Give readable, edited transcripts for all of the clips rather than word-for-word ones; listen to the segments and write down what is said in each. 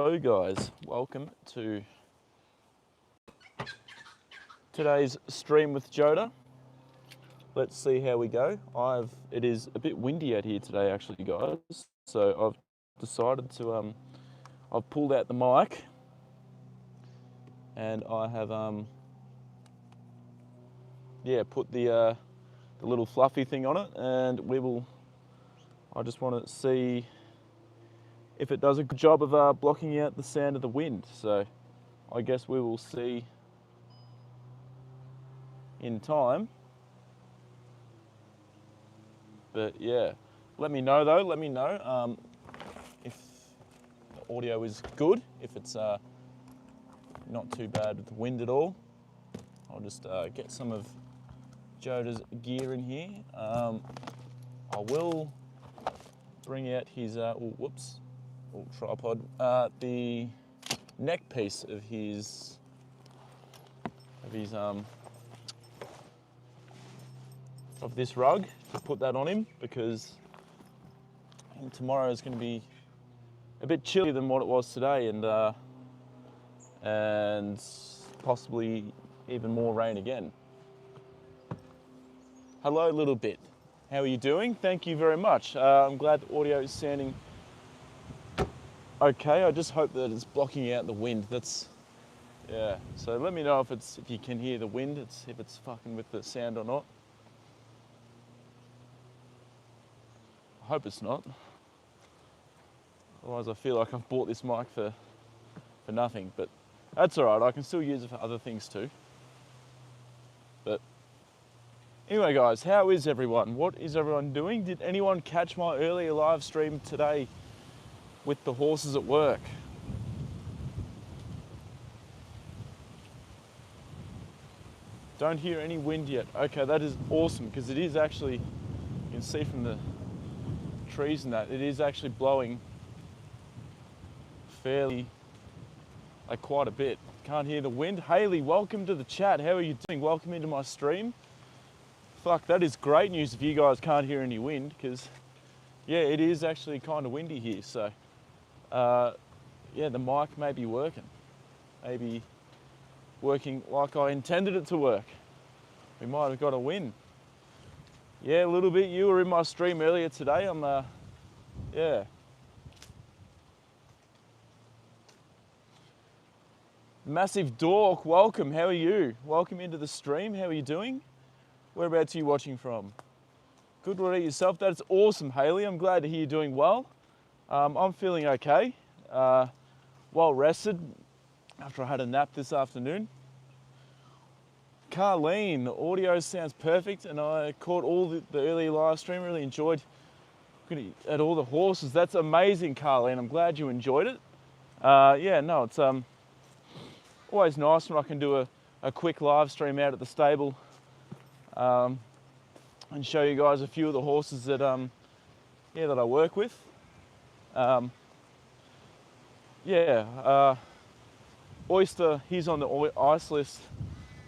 Hello guys, welcome to today's stream with Joda. Let's see how we go. It is a bit windy out here today actually guys, so I've decided to I've pulled out the mic and I have put the little fluffy thing on it, and I just want to see if it does a good job of blocking out the sound of the wind. So I guess we will see in time. But yeah, let me know though, if the audio is good, if it's not too bad with the wind at all. I'll just get some of Joda's gear in here. I will bring out his, tripod, the neck piece of his of this rug, to put that on him, because tomorrow is going to be a bit chillier than what it was today, and possibly even more rain again. Hello, little bit. How are you doing? Thank you very much. I'm glad the audio is sounding okay. I just hope that it's blocking out the wind. Yeah. So let me know if you can hear the wind. If it's fucking with the sound or not. I hope it's not. Otherwise, I feel like I've bought this mic for nothing. But that's all right. I can still use it for other things too. But anyway, guys, how is everyone? What is everyone doing? Did anyone catch my earlier live stream today with the horses at work? Don't hear any wind yet. Okay, that is awesome, because it is actually, you can see from the trees and that, it is actually blowing quite a bit. Can't hear the wind. Haley, welcome to the chat. How are you doing? Welcome into my stream. Fuck, that is great news if you guys can't hear any wind, because yeah, it is actually kind of windy here. So yeah, the mic may be working. Maybe working like I intended it to work. We might have got a win. Yeah, a little bit. You were in my stream earlier today. Yeah. Massive Dork, welcome. How are you? Welcome into the stream. How are you doing? Whereabouts are you watching from? Good, what about yourself? That's awesome, Haley. I'm glad to hear you're doing well. I'm feeling okay. Well rested after I had a nap this afternoon. Carleen, the audio sounds perfect, and I caught all the earlier live stream. Really enjoyed looking at all the horses. That's amazing, Carleen. I'm glad you enjoyed it. Yeah, no, it's always nice when I can do a quick live stream out at the stable and show you guys a few of the horses that that I work with. Oyster, he's on the ice list,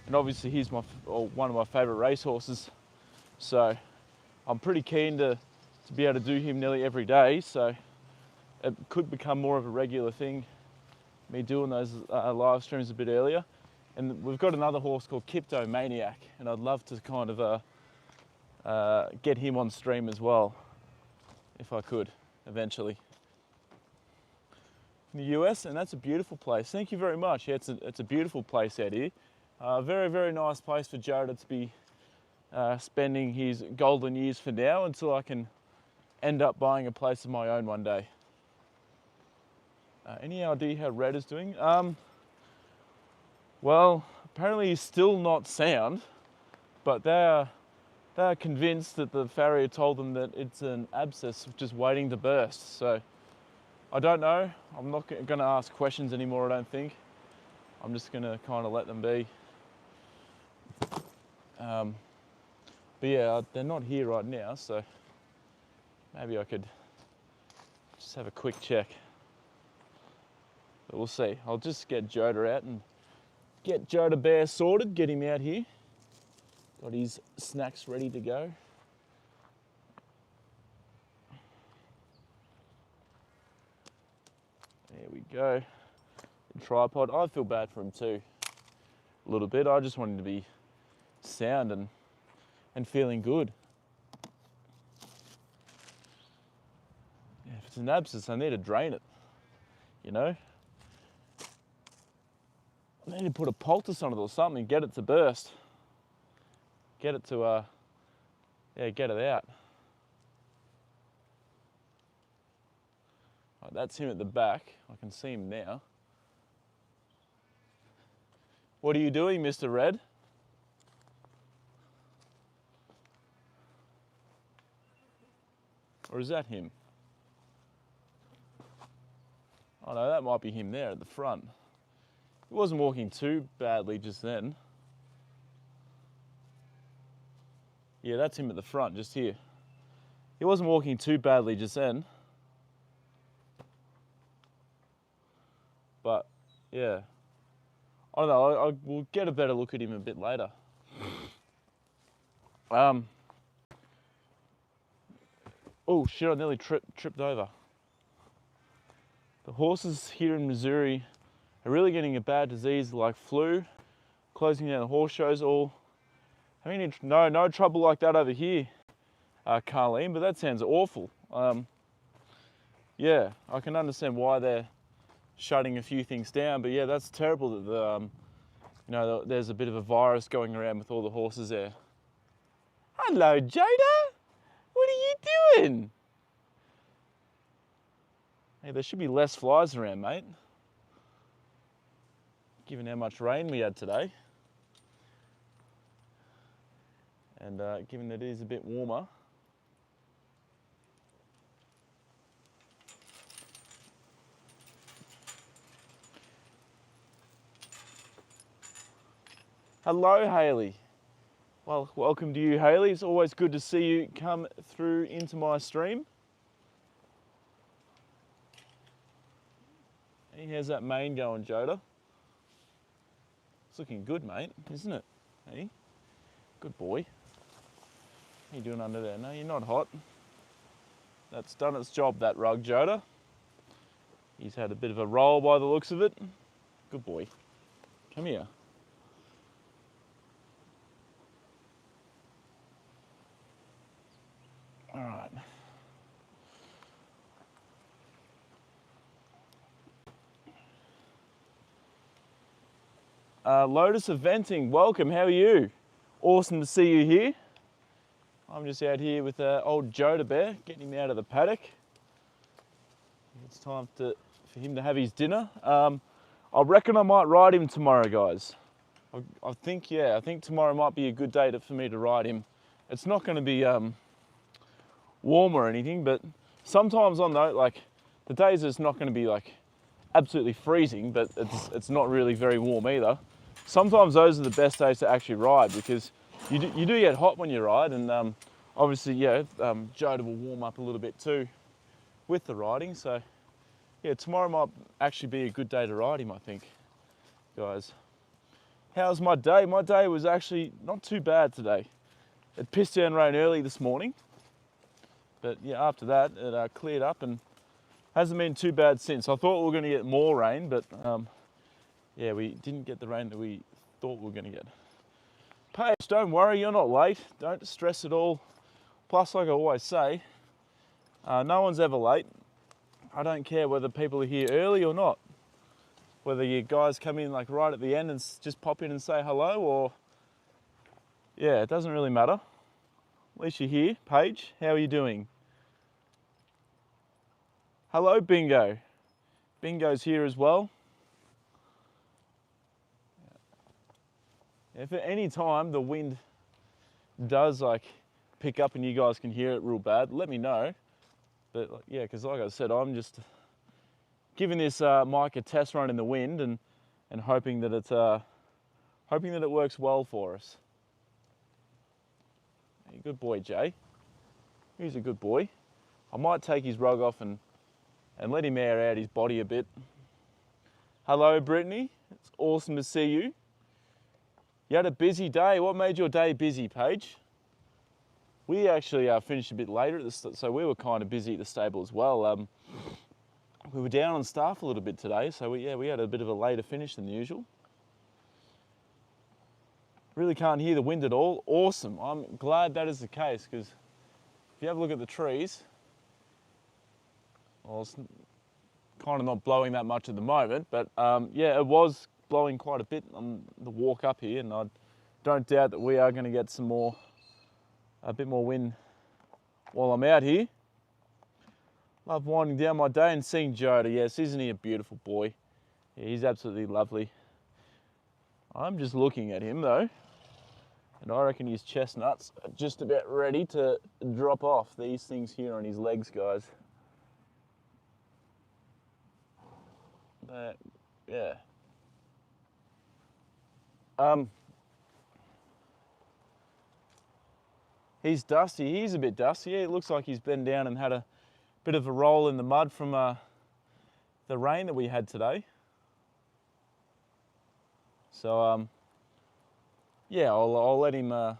and obviously he's one of my favourite racehorses. So I'm pretty keen to be able to do him nearly every day. So it could become more of a regular thing, me doing those live streams a bit earlier. And we've got another horse called Kiptomaniac, and I'd love to kind of get him on stream as well, if I could, eventually. In the US, and that's a beautiful place. Thank you very much. Yeah, it's a beautiful place out here. Very, very nice place for Joda to be spending his golden years for now, until I can end up buying a place of my own one day. Any idea how Red is doing? Well, apparently he's still not sound, but they are convinced that the farrier told them that it's an abscess just waiting to burst. So I don't know. I'm not going to ask questions anymore, I don't think. I'm just going to kind of let them be. But yeah, they're not here right now, so maybe I could just have a quick check. But we'll see. I'll just get Joda out and get Joda Bear sorted, get him out here. Got his snacks ready to go. There we go. Tripod. I feel bad for him too, a little bit. I just want him to be sound and feeling good. Yeah, if it's an abscess, I need to drain it, you know? I need to put a poultice on it or something, get it to burst. Get it to, get it out. Right, that's him at the back. I can see him now. What are you doing, Mr. Red? Or is that him? Oh no, that might be him there at the front. He wasn't walking too badly just then. Yeah, that's him at the front, just here. He wasn't walking too badly just then. But, yeah. I don't know, we'll get a better look at him a bit later. Oh shit, I nearly tripped over. The horses here in Missouri are really getting a bad disease like flu, closing down the horse shows all. I mean, no trouble like that over here, Carleen, but that sounds awful. Yeah, I can understand why they're shutting a few things down, but yeah, that's terrible that there's a bit of a virus going around with all the horses there. Hello, Joda. What are you doing? Hey, there should be less flies around, mate. Given how much rain we had today. And given that it is a bit warmer. Hello, Hayley. Well, welcome to you, Hayley. It's always good to see you come through into my stream. Hey, how's that mane going, Joda? It's looking good, mate, isn't it? Hey, good boy. What are you doing under there? No, you're not hot. That's done its job, that rug, Joda. He's had a bit of a roll by the looks of it. Good boy. Come here. All right. Lotus Eventing, welcome, how are you? Awesome to see you here. I'm just out here with old Joda Bear, getting him out of the paddock. It's time for him to have his dinner. I reckon I might ride him tomorrow, guys. I think tomorrow might be a good day for me to ride him. It's not going to be warm or anything, but sometimes on the days it's not going to be like absolutely freezing, but it's not really very warm either. Sometimes those are the best days to actually ride because you do get hot when you ride, and obviously, Joda will warm up a little bit too with the riding. So, yeah, tomorrow might actually be a good day to ride him, I think, guys. How's my day? My day was actually not too bad today. It pissed down rain early this morning, but yeah, after that it cleared up and hasn't been too bad since. I thought we were going to get more rain, but yeah, we didn't get the rain that we thought we were going to get. Paige, don't worry, you're not late. Don't stress at all. Plus, like I always say, no one's ever late. I don't care whether people are here early or not. Whether you guys come in like right at the end and just pop in and say hello, or yeah, it doesn't really matter. At least you're here. Paige, how are you doing? Hello, Bingo. Bingo's here as well. If at any time the wind does like pick up and you guys can hear it real bad, let me know. But yeah, because like I said, I'm just giving this mic a test run in the wind and hoping that it works well for us. Hey, good boy, Jay. He's a good boy. I might take his rug off and let him air out his body a bit. Hello, Brittany. It's awesome to see you. You had a busy day. What made your day busy, Paige? We actually finished a bit later, so we were kind of busy at the stable as well. we were down on staff a little bit today, so we had a bit of a later finish than usual. Really can't hear the wind at all. Awesome. I'm glad that is the case, because if you have a look at the trees, well, it's kind of not blowing that much at the moment, but yeah, it was blowing quite a bit on the walk up here, and I don't doubt that we are going to get a bit more wind while I'm out here. Love winding down my day and seeing Joda. Yes, isn't he a beautiful boy? Yeah, he's absolutely lovely. I'm just looking at him though, and I reckon his chestnuts are just about ready to drop off. These things here on his legs, guys. But, yeah. He's dusty. He's a bit dusty. It looks like he's been down and had a bit of a roll in the mud from the rain that we had today. So yeah, I'll let him. I'll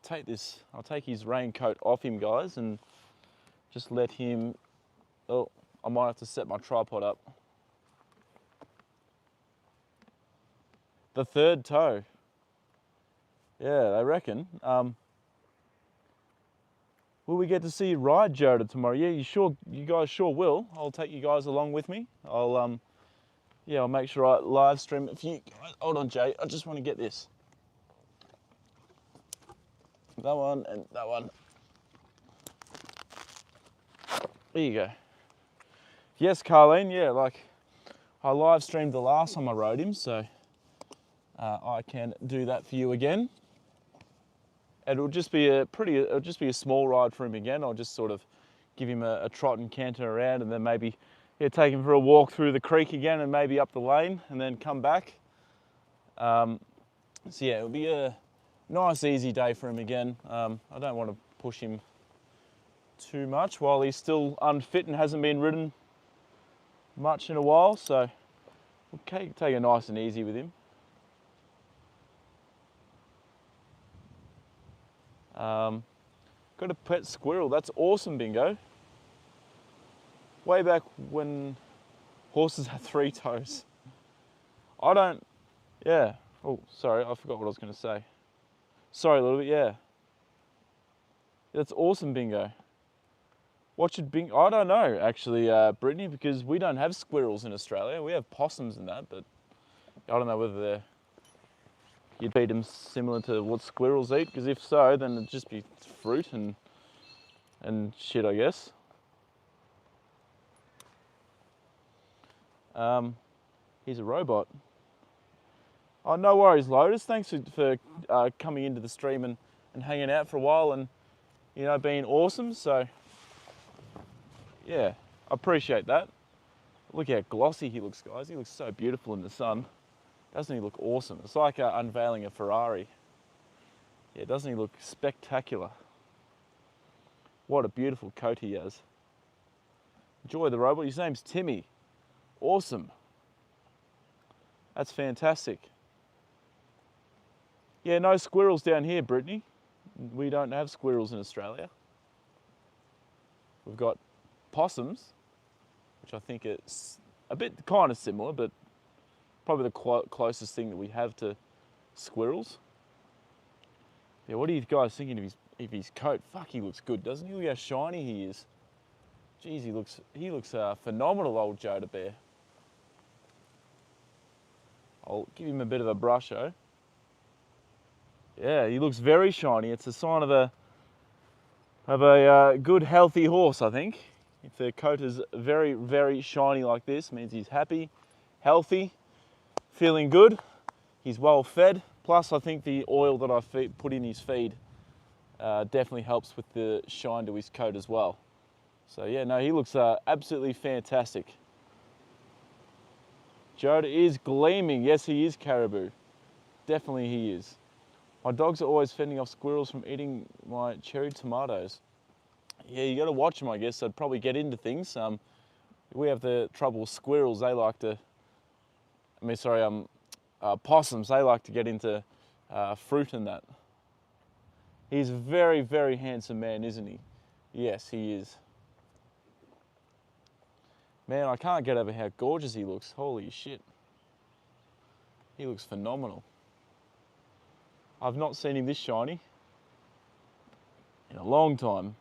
take his raincoat off him, guys, and just let him. Oh, I might have to set my tripod up. The third toe. Yeah, I reckon. Will we get to see you ride Joda tomorrow? Yeah, you guys sure will. I'll take you guys along with me. Yeah, I'll make sure I live stream it for you guys. Hold on, Jay. I just want to get this. That one and that one. There you go. Yes, Carleen. Yeah, like I live streamed the last time I rode him, so I can do that for you again. It'll just be a small ride for him again. I'll just sort of give him a trot and canter around, and then maybe take him for a walk through the creek again, and maybe up the lane, and then come back. So yeah, it'll be a nice, easy day for him again. I don't want to push him too much while he's still unfit and hasn't been ridden much in a while. So we'll take it nice and easy with him. Got a pet squirrel. That's awesome, Bingo. Way back when horses had 3 toes. Yeah. Oh, sorry, I forgot what I was going to say. Sorry a little bit, yeah. That's awesome, Bingo. What should Bingo... I don't know, actually, Brittany, because we don't have squirrels in Australia. We have possums and that, but I don't know whether you'd feed them similar to what squirrels eat, because if so, then it'd just be fruit and shit, I guess. He's a robot. Oh, no worries, Lotus. Thanks for coming into the stream and hanging out for a while and, being awesome. So, yeah, I appreciate that. Look how glossy he looks, guys. He looks so beautiful in the sun. Doesn't he look awesome? It's like unveiling a Ferrari. Yeah, doesn't he look spectacular? What a beautiful coat he has. Enjoy the robot. His name's Timmy. Awesome. That's fantastic. Yeah, no squirrels down here, Brittany. We don't have squirrels in Australia. We've got possums, which I think is a bit kind of similar, but probably the closest thing that we have to squirrels. Yeah, what are you guys thinking of his coat? Fuck, he looks good, doesn't he? Look how shiny he is. Jeez, he looks phenomenal, old Joda bear. I'll give him a bit of a brush, oh. Yeah, he looks very shiny. It's a sign of a good, healthy horse, I think. If the coat is very, very shiny like this, it means he's happy, healthy, feeling good. He's well fed. Plus, I think the oil that I put in his feed definitely helps with the shine to his coat as well. So yeah, no, he looks absolutely fantastic. Joda is gleaming. Yes, he is caribou. Definitely he is. My dogs are always fending off squirrels from eating my cherry tomatoes. Yeah, you got to watch them, I guess. They'd probably get into things. We have the trouble with squirrels. They like to, possums. They like to get into fruit and that. He's a very, very handsome man, isn't he? Yes, he is. Man, I can't get over how gorgeous he looks. Holy shit. He looks phenomenal. I've not seen him this shiny in a long time.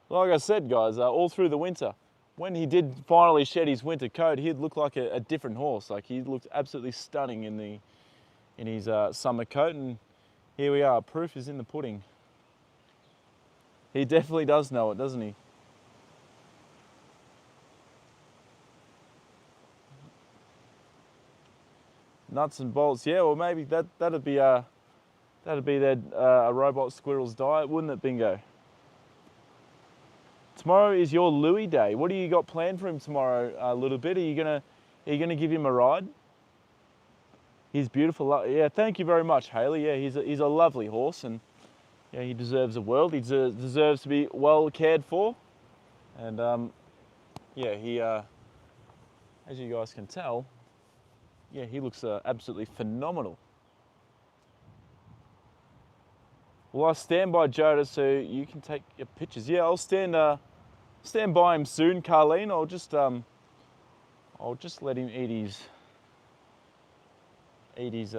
Like I said, guys, all through the winter, when he did finally shed his winter coat, he'd look like a different horse. Like, he looked absolutely stunning in his summer coat, and here we are. Proof is in the pudding. He definitely does know it, doesn't he? Nuts and bolts, yeah. Well, maybe that'd be a robot squirrel's diet, wouldn't it, Bingo? Tomorrow is your Louis day. What do you got planned for him tomorrow, a little bit? Are you gonna give him a ride? He's beautiful. Yeah, thank you very much, Haley. Yeah, he's a lovely horse, and yeah, he deserves the world. He deserves to be well cared for, and yeah, he as you guys can tell, yeah, he looks absolutely phenomenal. Well, I'll stand by Joda so you can take your pictures. Yeah, I'll stand by him soon, Carleen. I'll just let him eat his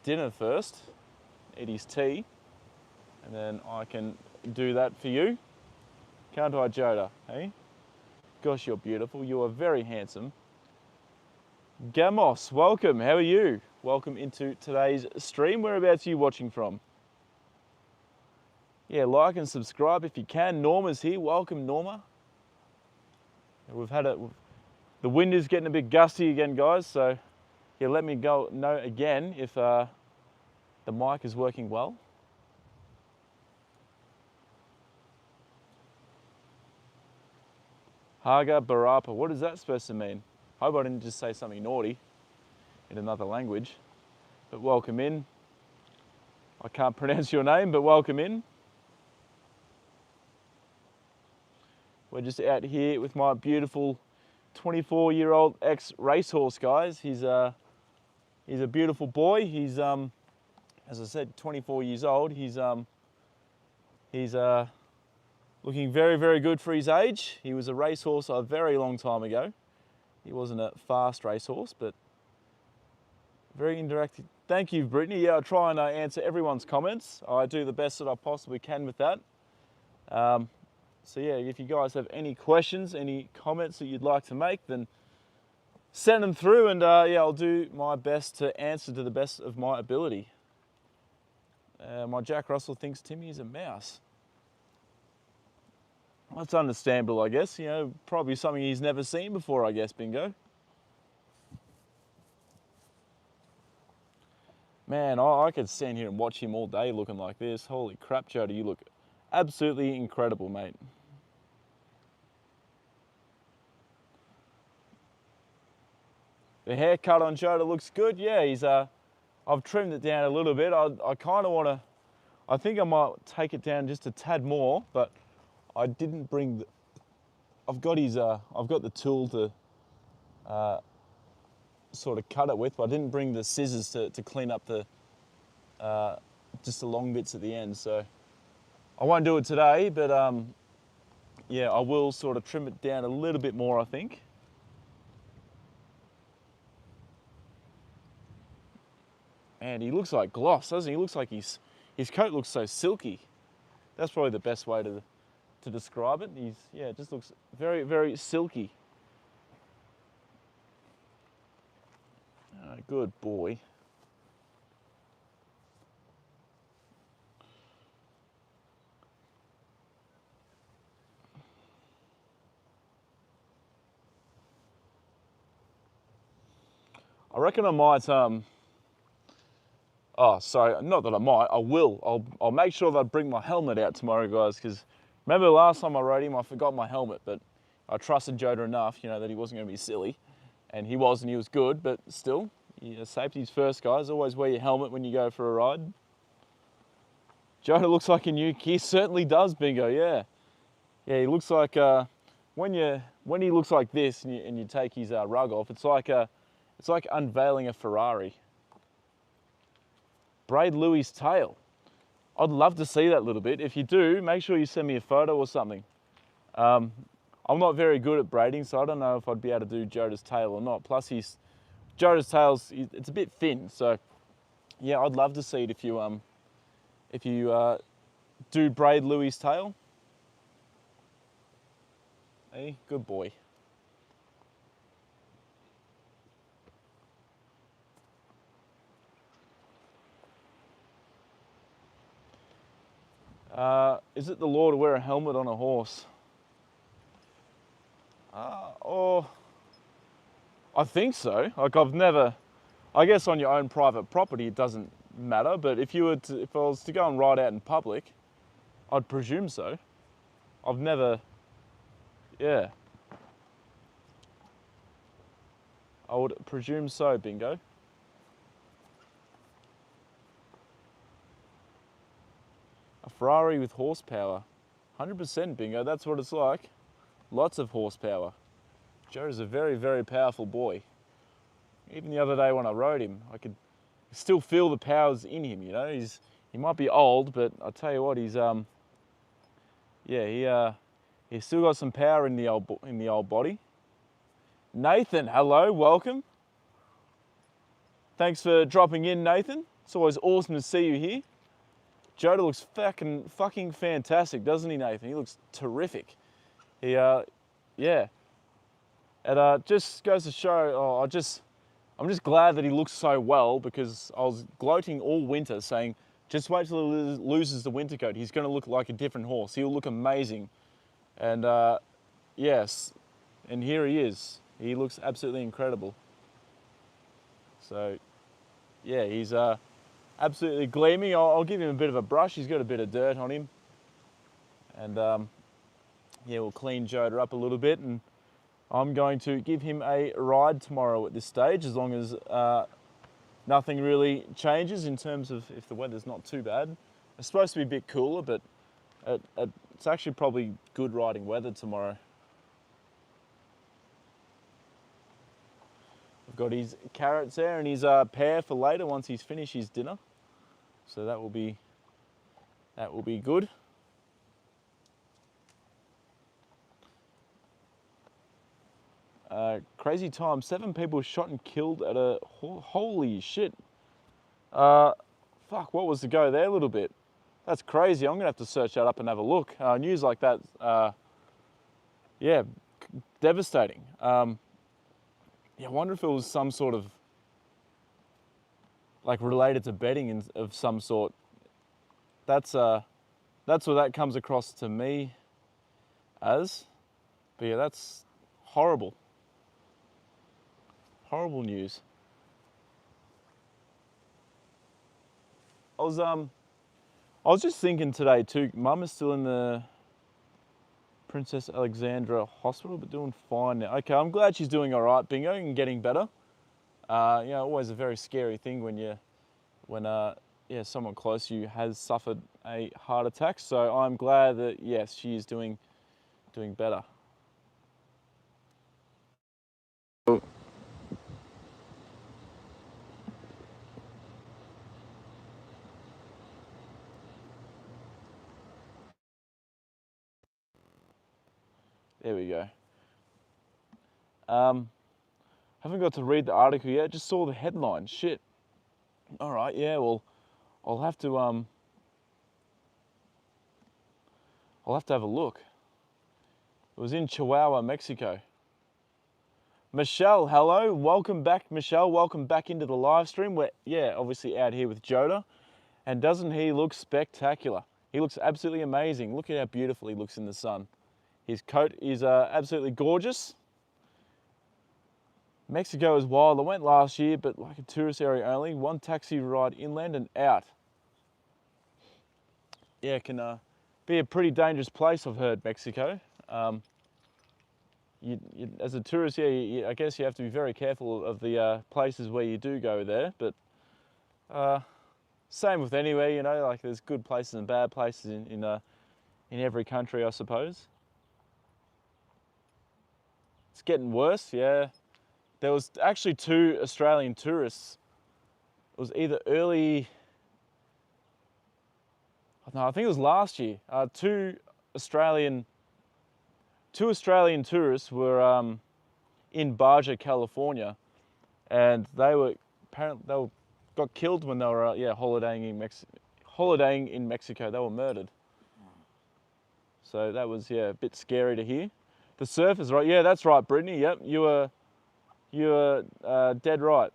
dinner first, eat his tea, and then I can do that for you. Can't I, Joda? Hey? Gosh, you're beautiful. You are very handsome. Gamos, welcome. How are you? Welcome into today's stream. Whereabouts are you watching from? Yeah, like and subscribe if you can. Norma's here. Welcome, Norma. We've had the wind is getting a bit gusty again, guys. So, yeah, let me know again if the mic is working well. Haga Barapa. What is that supposed to mean? Hope I didn't just say something naughty in another language. But welcome in. I can't pronounce your name, but welcome in. We're just out here with my beautiful 24-year-old ex-racehorse, guys. He's a beautiful boy. He's as I said, 24 years old. He's looking very, very good for his age. He was a racehorse a very long time ago. He wasn't a fast racehorse, but very interactive. Thank you, Brittany. Yeah, I try and answer everyone's comments. I do the best that I possibly can with that. So yeah, if you guys have any questions, any comments that you'd like to make, then send them through, and yeah, I'll do my best to answer to the best of my ability. My Jack Russell thinks Timmy is a mouse. That's understandable, I guess. You know, probably something he's never seen before, I guess, Bingo. Man, I could stand here and watch him all day looking like this. Holy crap, Joda, you look absolutely incredible, mate. The haircut on Joda looks good. Yeah, I've trimmed it down a little bit. I kind of want to, I think I might take it down just a tad more, but I didn't bring I've got the tool to sort of cut it with, but I didn't bring the scissors to clean up just the long bits at the end. So I won't do it today, but yeah, I will sort of trim it down a little bit more, I think. And he looks like gloss, doesn't he? He looks like his coat looks so silky. That's probably the best way to describe it. Yeah, it just looks very, very silky. Good boy. I reckon I might, oh, sorry, not that I might, I will. I'll make sure that I bring my helmet out tomorrow, guys, because remember the last time I rode him, I forgot my helmet, but I trusted Joda enough, you know, that he wasn't going to be silly. And he was, and he was good, but still, yeah, safety's first, guys. Always wear your helmet when you go for a ride. Joda looks like a new kid. He certainly does, Bingo, yeah. Yeah, he looks like, when he looks like this and you take his rug off, it's like unveiling a Ferrari. Braid Louis' tail. I'd love to see that little bit. If you do, make sure you send me a photo or something. I I'm not very good at braiding, so I don't know if I'd be able to do Joda's tail or not. Plus, Joda's tail's it's a bit thin, so yeah, I'd love to see it if you do braid Louis' tail. Hey, good boy. Is it the law to wear a helmet on a horse? Or I think so. Like I guess on your own private property it doesn't matter, but if I was to go and ride out in public, I'd presume so. I've never, yeah. I would presume so, Bingo. A Ferrari with horsepower. 100% Bingo, that's what it's like. Lots of horsepower. Joe's a very, very powerful boy. Even the other day when I rode him, I could still feel the powers in him, you know. He might be old, but I tell you what, he's still got some power in the old body. Nathan, hello, welcome. Thanks for dropping in, Nathan. It's always awesome to see you here. Joda looks fucking fantastic, doesn't he, Nathan? He looks terrific. Yeah. It just goes to show, I'm just glad that he looks so well, because I was gloating all winter saying, just wait till he loses the winter coat. He's going to look like a different horse. He'll look amazing. And yes, and here he is. He looks absolutely incredible. So yeah, he's absolutely gleaming. I'll give him a bit of a brush. He's got a bit of dirt on him. And yeah, we'll clean Joda up a little bit, and I'm going to give him a ride tomorrow at this stage, as long as nothing really changes in terms of if the weather's not too bad. It's supposed to be a bit cooler, but it's actually probably good riding weather tomorrow. I've got his carrots there and his pear for later once he's finished his dinner. So that will be good. Crazy time, 7 people shot and killed at a, holy shit. Fuck, what was the go there a little bit? That's crazy, I'm gonna have to search that up and have a look. News like that, yeah, devastating. Yeah, I wonder if it was some sort of, like, related to betting of some sort. That's what that comes across to me as. But yeah, that's horrible. Horrible news. I was just thinking today too, Mum is still in the Princess Alexandra Hospital, but doing fine now. Okay, I'm glad she's doing all right, Bingo, and getting better. You know, always a very scary thing when yeah, someone close to you has suffered a heart attack. So I'm glad that, yes, she is doing better. There we go. Haven't got to read the article yet, just saw the headline. Shit. All right, yeah, well, I'll have to have a look. It was in Chihuahua, Mexico. Michelle, hello, welcome back, Michelle. Welcome back into the live stream. We're, yeah, obviously out here with Joda. And doesn't he look spectacular? He looks absolutely amazing. Look at how beautiful he looks in the sun. His coat is absolutely gorgeous. Mexico is wild. I went last year, but like a tourist area only. 1 taxi ride inland and out. Yeah, it can be a pretty dangerous place, I've heard, Mexico. As a tourist, yeah, I guess you have to be very careful of the places where you do go there. But same with anywhere, you know, like there's good places and bad places in every country, I suppose. It's getting worse, yeah. There was actually 2 Australian tourists. It was either early, no, I think it was last year. 2 Australian two Australian tourists were in Baja, California, and they got killed when they were holidaying in Mexico. They were murdered. So that was a bit scary to hear. The surfers, right? Yeah, that's right, Brittany. Yep, you were dead right.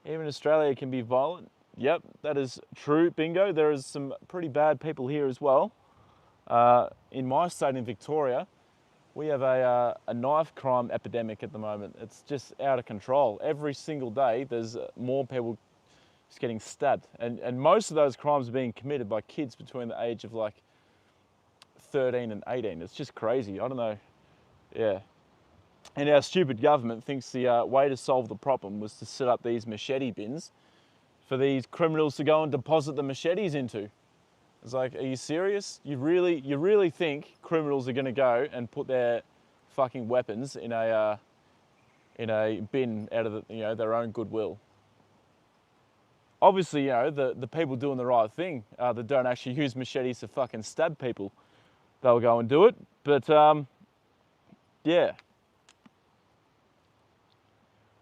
Even Australia can be violent. Yep, that is true. Bingo. There is some pretty bad people here as well. In my state, in Victoria, we have a knife crime epidemic at the moment. It's just out of control. Every single day, there's more people just getting stabbed. And most of those crimes are being committed by kids between the age of like 13 and 18. It's just crazy. I don't know. Yeah. And our stupid government thinks the way to solve the problem was to set up these machete bins for these criminals to go and deposit the machetes into. It's like, are you serious? You really think criminals are going to go and put their fucking weapons in a bin out of their own goodwill? Obviously, the people doing the right thing that don't actually use machetes to fucking stab people, they'll go and do it. But yeah.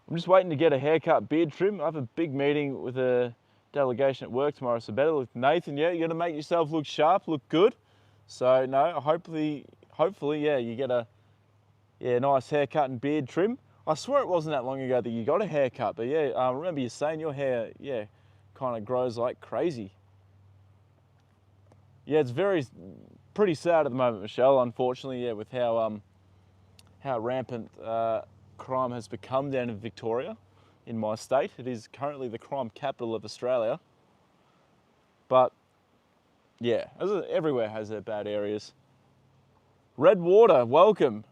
I'm just waiting to get a haircut, beard trim. I have a big meeting with a delegation at work tomorrow, so better look. Nathan, yeah, you got to make yourself look sharp, look good. So no, hopefully, yeah, you get a nice haircut and beard trim. I swear it wasn't that long ago that you got a haircut, but yeah, I remember you saying your hair, kind of grows like crazy. Yeah, it's pretty sad at the moment, Michelle. Unfortunately, yeah, with how rampant crime has become down in Victoria, in my state. It is currently the crime capital of Australia. But yeah, everywhere has their bad areas. Red Water, welcome.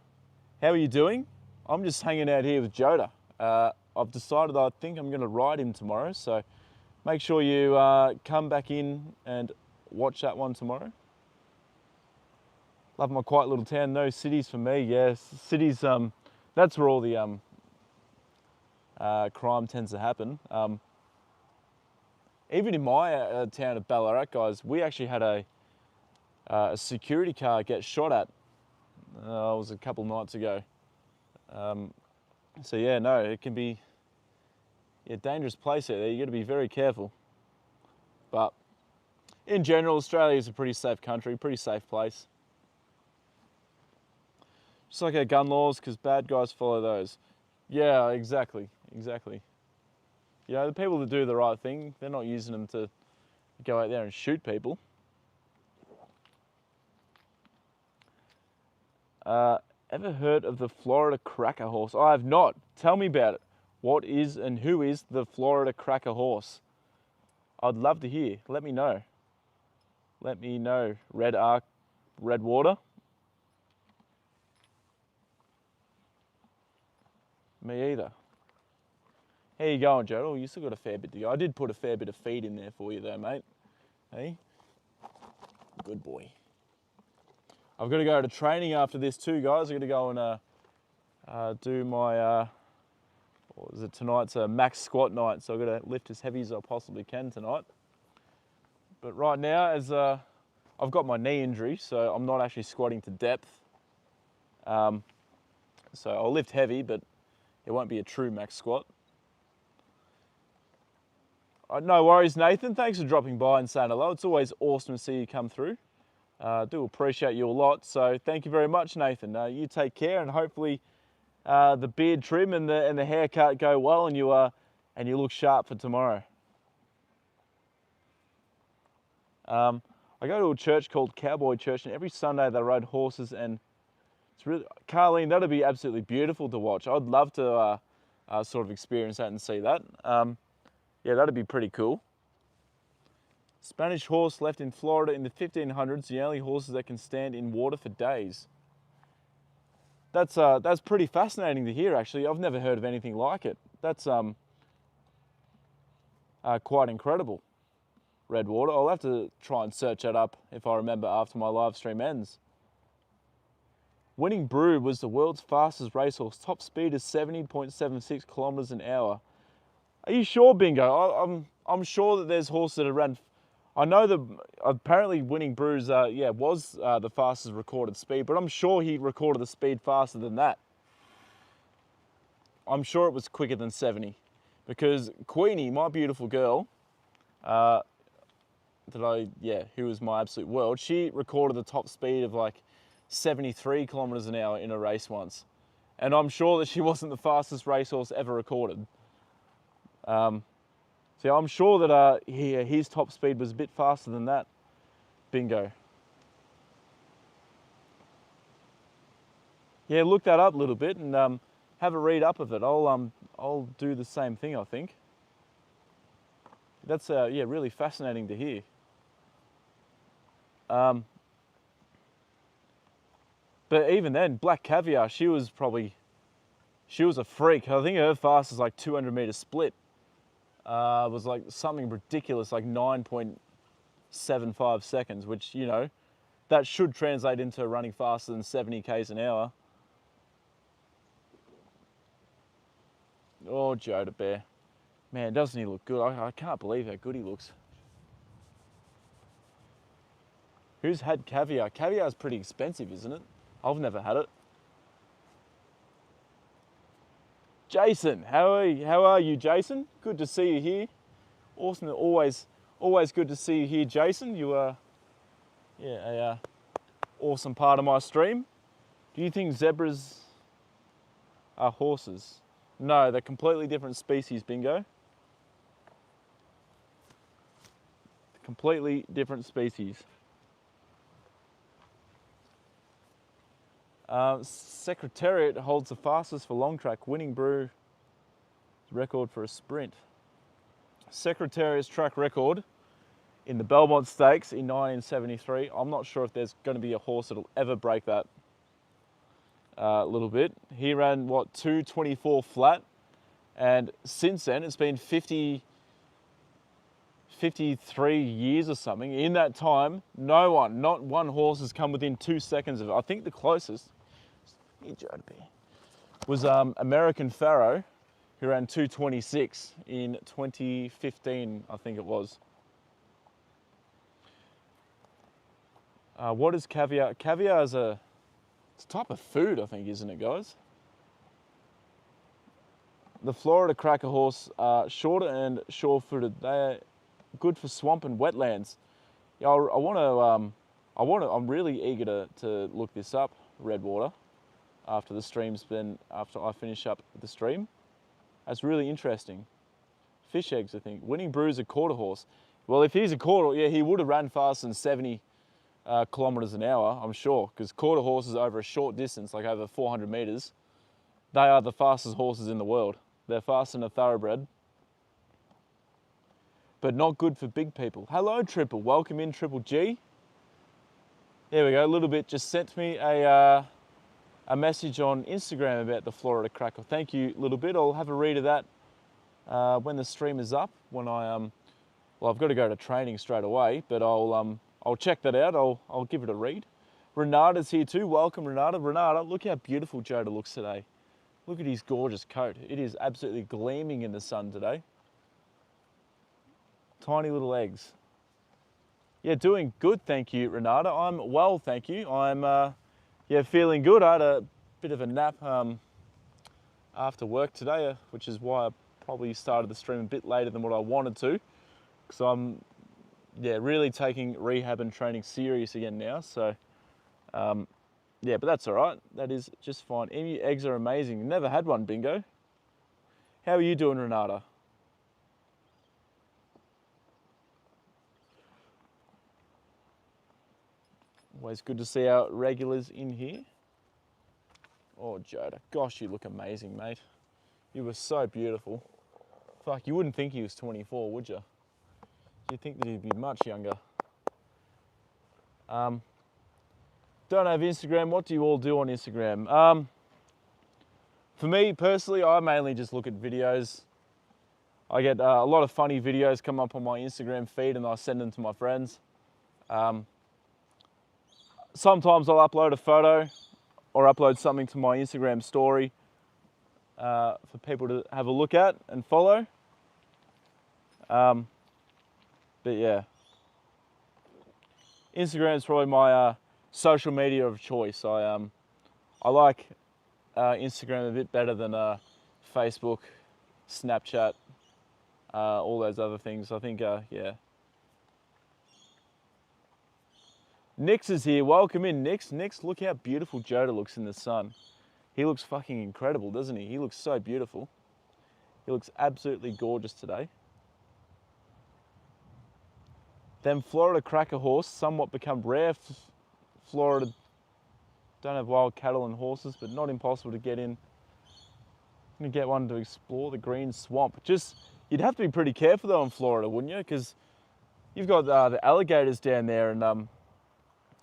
How are you doing? I'm just hanging out here with Joda. I've decided I think I'm going to ride him tomorrow, so make sure you come back in and watch that one tomorrow. Love my quiet little town. No cities for me. Yes, cities. That's where all the crime tends to happen. Even in my town of Ballarat, guys, we actually had a security car get shot at. It was a couple nights ago. So yeah, no, it can be a dangerous place out there. You got to be very careful. But in general, Australia is a pretty safe country, pretty safe place. Just like our gun laws, because bad guys follow those. Yeah, exactly. The people that do the right thing, they're not using them to go out there and shoot people. Ever heard of the Florida cracker horse? I have not. Tell me about it. What is and who is the Florida cracker horse? I'd love to hear. Let me know. Red Water. Me either. How you going, Joda? You still got a fair bit to go. I did put a fair bit of feed in there for you though, mate. Hey? Good boy. I've got to go to training after this too, guys. I've got to go and do my, what was it, tonight's a max squat night, so I've got to lift as heavy as I possibly can tonight. But right now, as I've got my knee injury, so I'm not actually squatting to depth. So I'll lift heavy, but it won't be a true max squat. No worries, Nathan. Thanks for dropping by and saying hello. It's always awesome to see you come through. I do appreciate you a lot. So thank you very much, Nathan. You take care, and hopefully the beard trim and the haircut go well, and you look sharp for tomorrow. I go to a church called Cowboy Church, and every Sunday they ride horses, and it's really, Carleen, that'd be absolutely beautiful to watch. I'd love to sort of experience that and see that. Yeah, that'd be pretty cool. Spanish horse left in Florida in the 1500s, the only horses that can stand in water for days. That's pretty fascinating to hear, actually. I've never heard of anything like it. That's quite incredible. Red Water. I'll have to try and search that up if I remember after my live stream ends. Winning Brew was the world's fastest racehorse. Top speed is 70.76 kilometers an hour. Are you sure, Bingo? I'm sure that there's horses that have run. I know that apparently Winning Brews, was the fastest recorded speed, but I'm sure he recorded the speed faster than that. I'm sure it was quicker than 70, because Queenie, my beautiful girl, who was my absolute world, she recorded the top speed of like 73 kilometers an hour in a race once. And I'm sure that she wasn't the fastest racehorse ever recorded. So I'm sure that his top speed was a bit faster than that. Bingo. Yeah, look that up a little bit and have a read up of it. I'll do the same thing, I think. That's really fascinating to hear. But even then, Black Caviar, she was a freak. I think her fastest like 200 meter split was like something ridiculous, like 9.75 seconds, which, you know, that should translate into running faster than 70 k's an hour. Oh, Joda Bear. Man, doesn't he look good? I can't believe how good he looks. Who's had caviar? Caviar's pretty expensive, isn't it? I've never had it. Jason, how are you, Jason? Good to see you here. Awesome, always good to see you here, Jason. You are, a awesome part of my stream. Do you think zebras are horses? No, they're completely different species, Bingo. Completely different species. Secretariat holds the fastest for long track. Winning Brew record for a sprint. Secretariat's track record in the Belmont Stakes in 1973. I'm not sure if there's going to be a horse that'll ever break that little bit. He ran, 2:24 flat, and since then it's been 53 years or something. In that time, not one horse has come within 2 seconds of it. I think the closest was American Pharaoh, who ran 2:26 in 2015, I think it was. What is caviar? Caviar is it's a type of food, I think, isn't it, guys? The Florida Cracker horse are shorter and sure-footed. They are good for swamp and wetlands. Yeah, I'm really eager to look this up, Redwater, after I finish up the stream. That's really interesting. Fish eggs, I think. Winning Brew's a quarter horse. Well, if he's a quarter, yeah, he would have ran faster than 70 kilometers an hour, I'm sure, because quarter horses over a short distance, like over 400 meters, they are the fastest horses in the world. They're faster than a thoroughbred, but not good for big people. Hello, Triple. Welcome in, Triple G. There we go. A little bit just sent me a message on Instagram about the Florida Cracker. Thank you, little bit. I'll have a read of that when the stream is up. When I've got to go to training straight away, but I'll check that out. I'll give it a read. Renata's here too. Welcome, Renata. Renata, look how beautiful Joda looks today. Look at his gorgeous coat. It is absolutely gleaming in the sun today. Tiny little eggs. Yeah, doing good, thank you, Renata. I'm well, thank you. I'm feeling good. I had a bit of a nap after work today, which is why I probably started the stream a bit later than what I wanted to, because I'm really taking rehab and training serious again now. So but that's all right. That is just fine. Emu eggs are amazing. Never had one, Bingo. How are you doing, Renata? Always good to see our regulars in here. Oh, Joda, gosh, you look amazing, mate. You were so beautiful. Fuck, you wouldn't think he was 24, would you? You'd think that he'd be much younger. Don't have Instagram. What do you all do on Instagram? For me, personally, I mainly just look at videos. I get a lot of funny videos come up on my Instagram feed and I send them to my friends. Sometimes I'll upload a photo or upload something to my Instagram story for people to have a look at and follow. But yeah, Instagram is probably my social media of choice. I like Instagram a bit better than Facebook, Snapchat, all those other things. I think, yeah. Nix is here. Welcome in, Nix. Nix, look how beautiful Joda looks in the sun. He looks fucking incredible, doesn't he? He looks so beautiful. He looks absolutely gorgeous today. Them Florida cracker horse somewhat become rare. Florida don't have wild cattle and horses, but not impossible to get in. I'm gonna get one to explore the green swamp. Just, you'd have to be pretty careful though in Florida, wouldn't you? Because you've got the alligators down there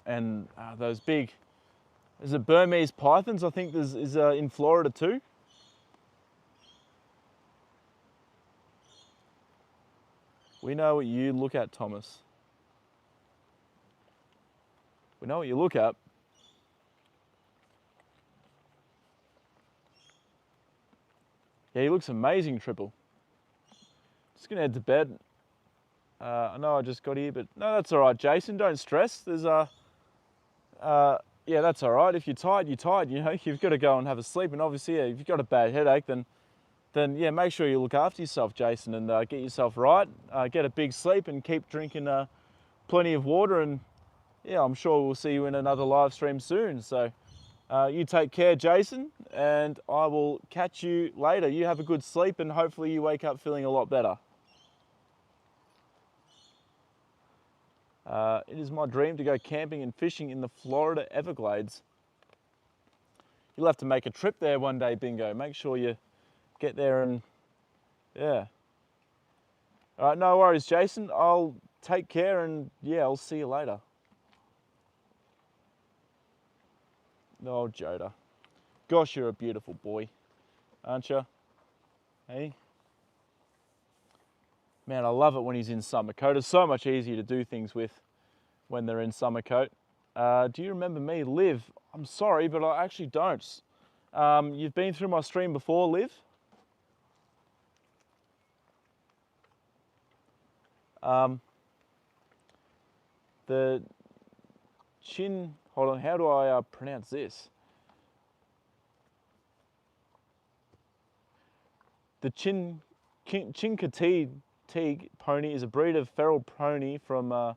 and those big, is it Burmese pythons? I think is in Florida too. We know what you look at, Thomas. We know what you look at. Yeah, he looks amazing, Triple. Just gonna head to bed. I know I just got here, but no, that's all right, Jason. Don't stress. There's yeah, that's all right. If you're tired, you're tired. You know, you've got to go and have a sleep. And obviously, yeah, if you've got a bad headache, then yeah, make sure you look after yourself, Jason, and get yourself right. Get a big sleep and keep drinking plenty of water. And yeah, I'm sure we'll see you in another live stream soon. So you take care, Jason, and I will catch you later. You have a good sleep, and hopefully you wake up feeling a lot better. It is my dream to go camping and fishing in the Florida Everglades. You'll have to make a trip there one day, Bingo. Make sure you get there and, yeah. All right, no worries, Jason. I'll take care and, yeah, I'll see you later. Oh, Joda. Gosh, you're a beautiful boy, aren't you? Hey? Man, I love it when he's in summer coat. It's so much easier to do things with when they're in summer coat. Do you remember me, Liv? I'm sorry, but I actually don't. You've been through my stream before, Liv? The chin, hold on, how do I pronounce this? The Chincoteague pony is a breed of feral pony from the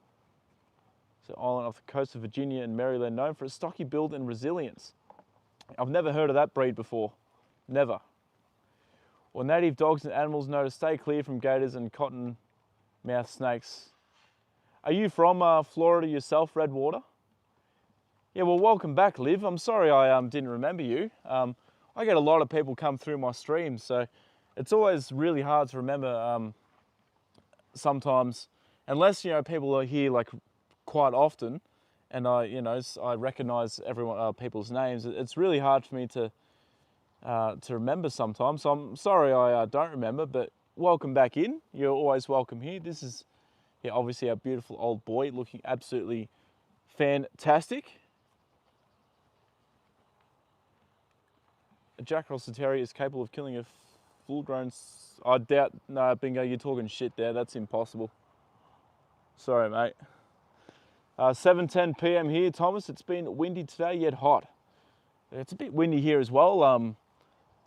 island off the coast of Virginia and Maryland, known for its stocky build and resilience. I've never heard of that breed before, never. Well, native dogs and animals know to stay clear from gators and cottonmouth snakes. Are you from Florida yourself, Redwater? Yeah, well, welcome back, Liv. I'm sorry I didn't remember you. I get a lot of people come through my streams, so it's always really hard to remember sometimes, unless, you know, people are here like quite often and I recognize people's names. It's really hard for me to remember sometimes. So I'm sorry I don't remember, but welcome back in. You're always welcome here. This is, yeah, obviously our beautiful old boy looking absolutely fantastic. A Jack Russell Terrier is capable of killing a full-grown... I doubt... No, Bingo, you're talking shit there. That's impossible. Sorry, mate. 7:10 p.m. here, Thomas. It's been windy today, yet hot. It's a bit windy here as well,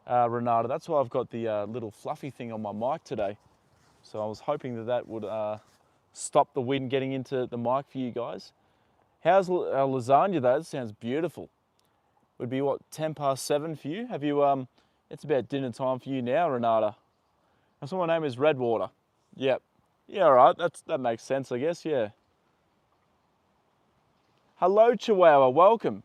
Renata. That's why I've got the little fluffy thing on my mic today. So I was hoping that would stop the wind getting into the mic for you guys. How's lasagna though? That sounds beautiful. Would be what, 7:10 for you? Have you it's about dinner time for you now, Renata. So my name is Redwater. Yep. Yeah, all right. That makes sense, I guess. Yeah. Hello, Chihuahua. Welcome.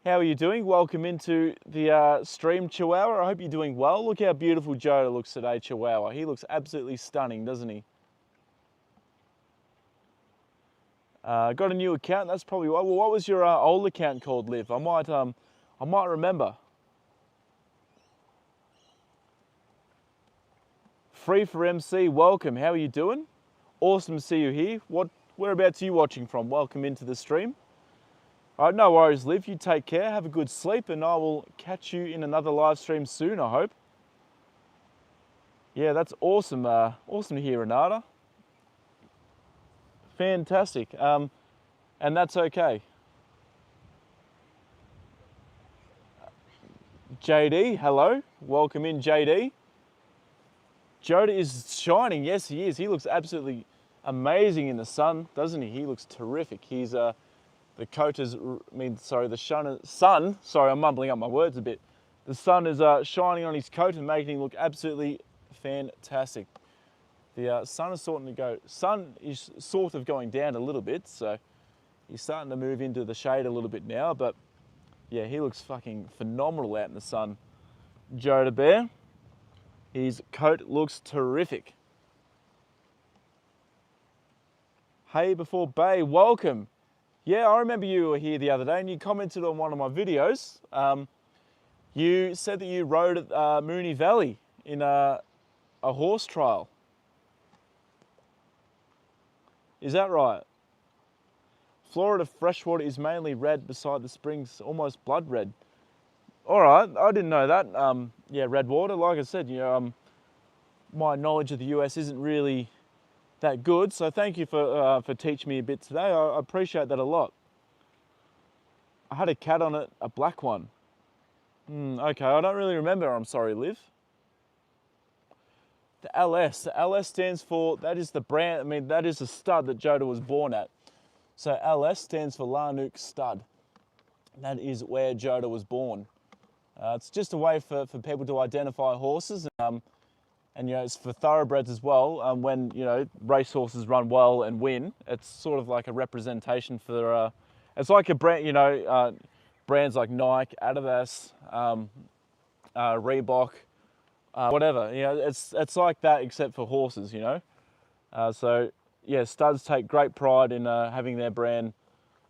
How are you doing? Welcome into the stream, Chihuahua. I hope you're doing well. Look how beautiful Joda looks today, Chihuahua. He looks absolutely stunning, doesn't he? Got a new account. That's probably why. Well, what was your old account called, Liv? I might remember. Free for MC. Welcome. How are you doing? Awesome to see you here. Whereabouts are you watching from? Welcome into the stream. All right, no worries, Liv. You take care. Have a good sleep, and I will catch you in another live stream soon, I hope. Yeah, that's awesome. Awesome to hear, Renata. Fantastic. and that's okay. JD, hello, welcome in, JD. Joda is shining, yes he is. He looks absolutely amazing in the sun, doesn't he? He looks terrific. He's the coat is, the sun, sorry, I'm mumbling up my words a bit. The sun is shining on his coat and making him look absolutely fantastic. The sun is sort of going down a little bit, so he's starting to move into the shade a little bit now, but yeah, he looks fucking phenomenal out in the sun. Joda Bear, his coat looks terrific. Hey Before Bay, welcome. Yeah, I remember you were here the other day and you commented on one of my videos. You said that you rode at Moonee Valley in a horse trial. Is that right? Florida freshwater is mainly red beside the springs, almost blood red. All right, I didn't know that. Yeah, red water, like I said, you know, my knowledge of the US isn't really that good, so thank you for teaching me a bit today. I appreciate that a lot. I had a cat on it, a black one. Okay, I don't really remember, I'm sorry, Liv. The LS stands for, that is the brand, I mean, that is the stud that Joda was born at. So LS stands for Larnook Stud. That is where Joda was born. It's just a way for people to identify horses, and you know, it's for thoroughbreds as well. When, you know, racehorses run well and win, it's sort of like a representation for, it's like a brand, you know, brands like Nike, Adidas, Reebok, whatever, you know, it's like that except for horses, you know. So yeah, studs take great pride in having their brand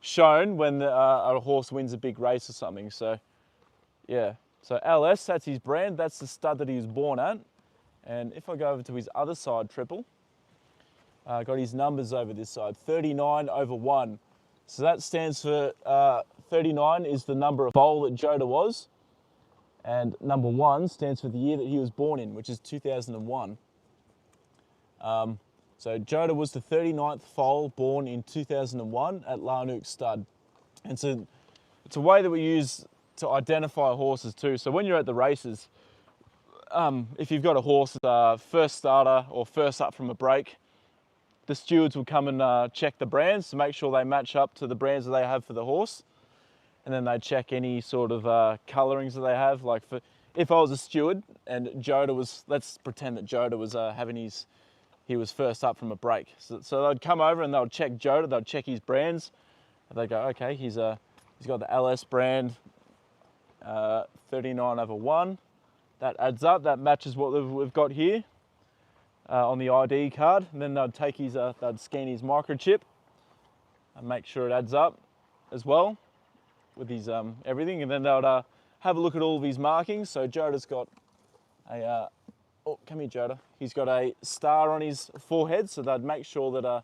shown when a horse wins a big race or something. So yeah, so LS, that's his brand, that's the stud that he was born at. And if I go over to his other side, Triple, got his numbers over this side, 39/1. So that stands for, 39 is the number of foal that Joda was, and number 1 stands for the year that he was born in, which is 2001. So Joda was the 39th foal born in 2001 at Larnook Stud. And so it's a way that we use to identify horses too. So when you're at the races, if you've got a horse first starter or first up from a break, the stewards will come and check the brands to make sure they match up to the brands that they have for the horse. And then they check any sort of colorings that they have. Like if I was a steward and Joda was, let's pretend that Joda was he was first up from a break. So they'd come over and they'd check Joda, they'd check his brands. And they'd go, okay, he's got the LS brand, 39/1. That adds up, that matches what we've got here on the ID card. And then they'd take his, they'd scan his microchip and make sure it adds up as well with his everything. And then they'd have a look at all of his markings. So Joda's got a, oh, come here Joda. He's got a star on his forehead, so they'd make sure that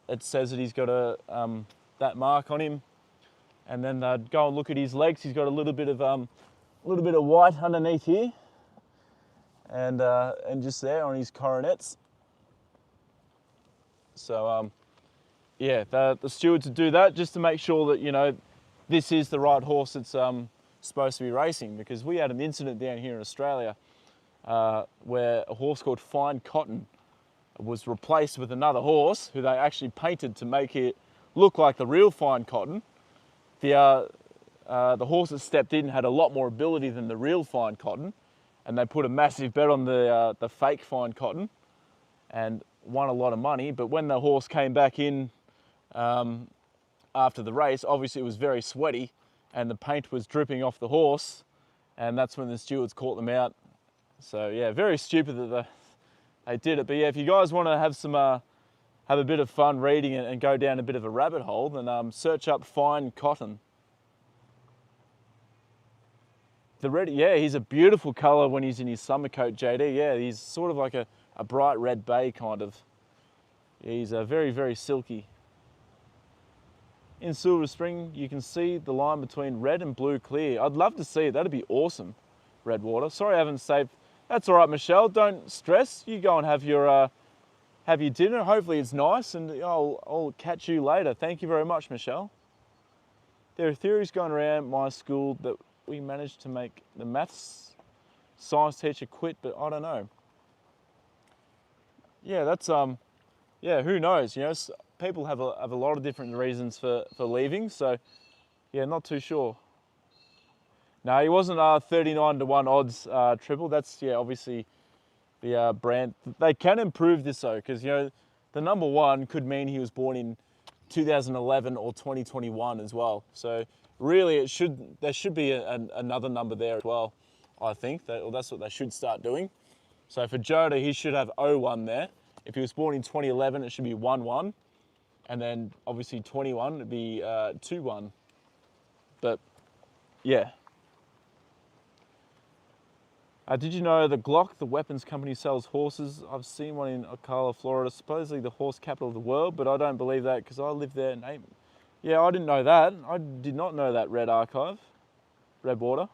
it says that he's got that mark on him. And then they'd go and look at his legs. He's got a little bit of white underneath here, and just there on his coronets. So yeah, the stewards would do that just to make sure that, you know, this is the right horse that's supposed to be racing. Because we had an incident down here in Australia where a horse called Fine Cotton was replaced with another horse who they actually painted to make it look like the real Fine Cotton. The horse that stepped in had a lot more ability than the real Fine Cotton, and they put a massive bet on the fake Fine Cotton and won a lot of money. But when the horse came back in after the race, obviously it was very sweaty and the paint was dripping off the horse, and that's when the stewards caught them out. So yeah, very stupid that they did it. But yeah, if you guys want to have some have a bit of fun reading it and go down a bit of a rabbit hole, then search up Fine Cotton. The red, yeah, he's a beautiful colour when he's in his summer coat, JD. Yeah, he's sort of like a bright red bay kind of. Yeah, he's very, very silky. In Silver Spring, you can see the line between red and blue clear. I'd love to see it. That'd be awesome, Redwater. Sorry I haven't saved. That's all right, Michelle. Don't stress. You go and have your have your dinner. Hopefully it's nice, and I'll catch you later. Thank you very much, Michelle. There are theories going around my school that we managed to make the maths science teacher quit, but I don't know. Yeah, that's yeah, who knows? You know, people have a lot of different reasons for leaving. So yeah, not too sure. No, he wasn't 39-1 odds triple. That's, yeah, obviously the brand. They can improve this though, because, you know, the number one could mean he was born in 2011 or 2021 as well. So really, there should be another number there as well. I think that's what they should start doing. So for Joda, he should have 01 there. If he was born in 2011, it should be 1-1, and then obviously 21 would be 2-1. But yeah. Did you know that Glock, the weapons company, sells horses? I've seen one in Ocala, Florida, supposedly the horse capital of the world, but I don't believe that because I live there. Yeah, I didn't know that. I did not know that, Red Archive, Red Water.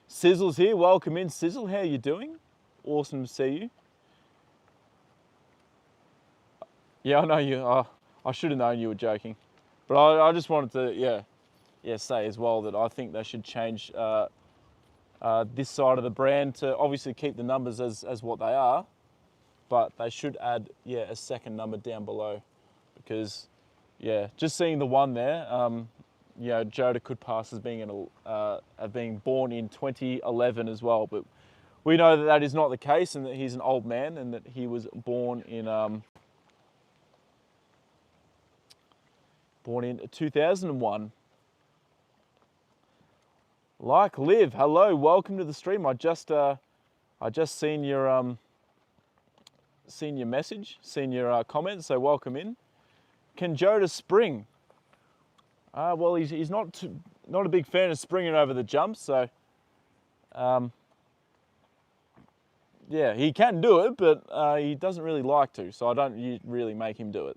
Sizzle's here. Welcome in, Sizzle. How are you doing? Awesome to see you. Yeah, I know you. I should have known you were joking, but I just wanted to, yeah, say as well that I think they should change this side of the brand to obviously keep the numbers as what they are, but they should add, yeah, a second number down below, because, yeah, just seeing the one there, you know, Joda could pass as being born in 2011 as well, but we know that that is not the case, and that he's an old man, and that he was born in 2001. Like Liv, hello, welcome to the stream. I just seen your message, seen your comment, so welcome in. Can Joda spring? Well, he's not a big fan of springing over the jumps, so yeah, he can do it, but he doesn't really like to, so I don't really make him do it.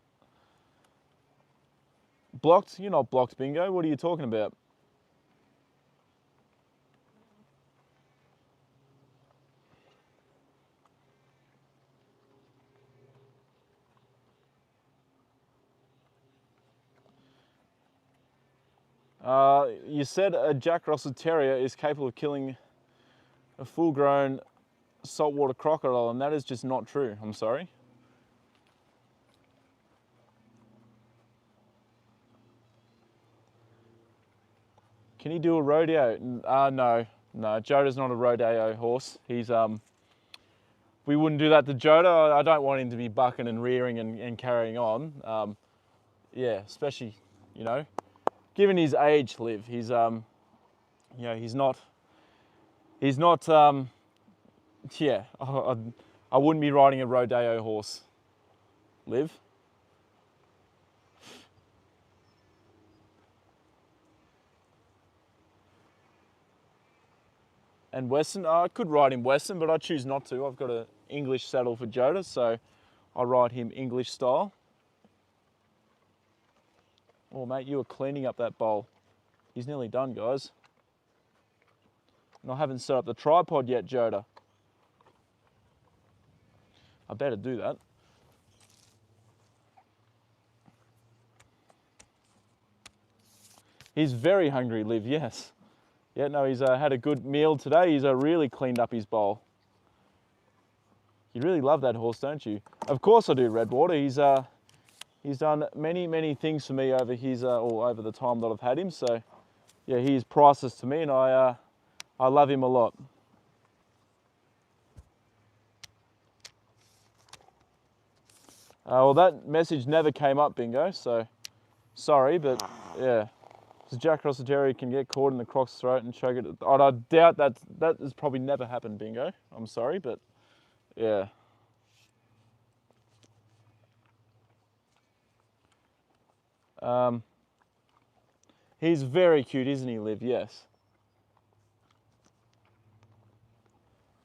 Blocked? You're not blocked, Bingo. What are you talking about? You said a Jack Russell Terrier is capable of killing a full-grown saltwater crocodile, and that is just not true. I'm sorry. Can he do a rodeo? No, Joda's not a rodeo horse. He's we wouldn't do that to Joda. I don't want him to be bucking and rearing and carrying on. Yeah, especially, you know, given his age, Liv, he's you know, he's not yeah, I wouldn't be riding a rodeo horse, Liv. And Western, I could ride him Western, but I choose not to. I've got an English saddle for Joda, so I ride him English style. Oh, mate, you were cleaning up that bowl. He's nearly done, guys. And I haven't set up the tripod yet, Joda. I better do that. He's very hungry, Liv, yes. Yeah, no, he's had a good meal today. He's really cleaned up his bowl. You really love that horse, don't you? Of course I do, Redwater. He's done many things for me over over the time that I've had him. So, yeah, he is priceless to me, and I love him a lot. Well, that message never came up, Bingo. So, sorry, but yeah. So Jack Russell Terrier can get caught in the croc's throat and choke it. I doubt that has probably never happened, Bingo. I'm sorry, but yeah. He's very cute, isn't he, Liv? Yes.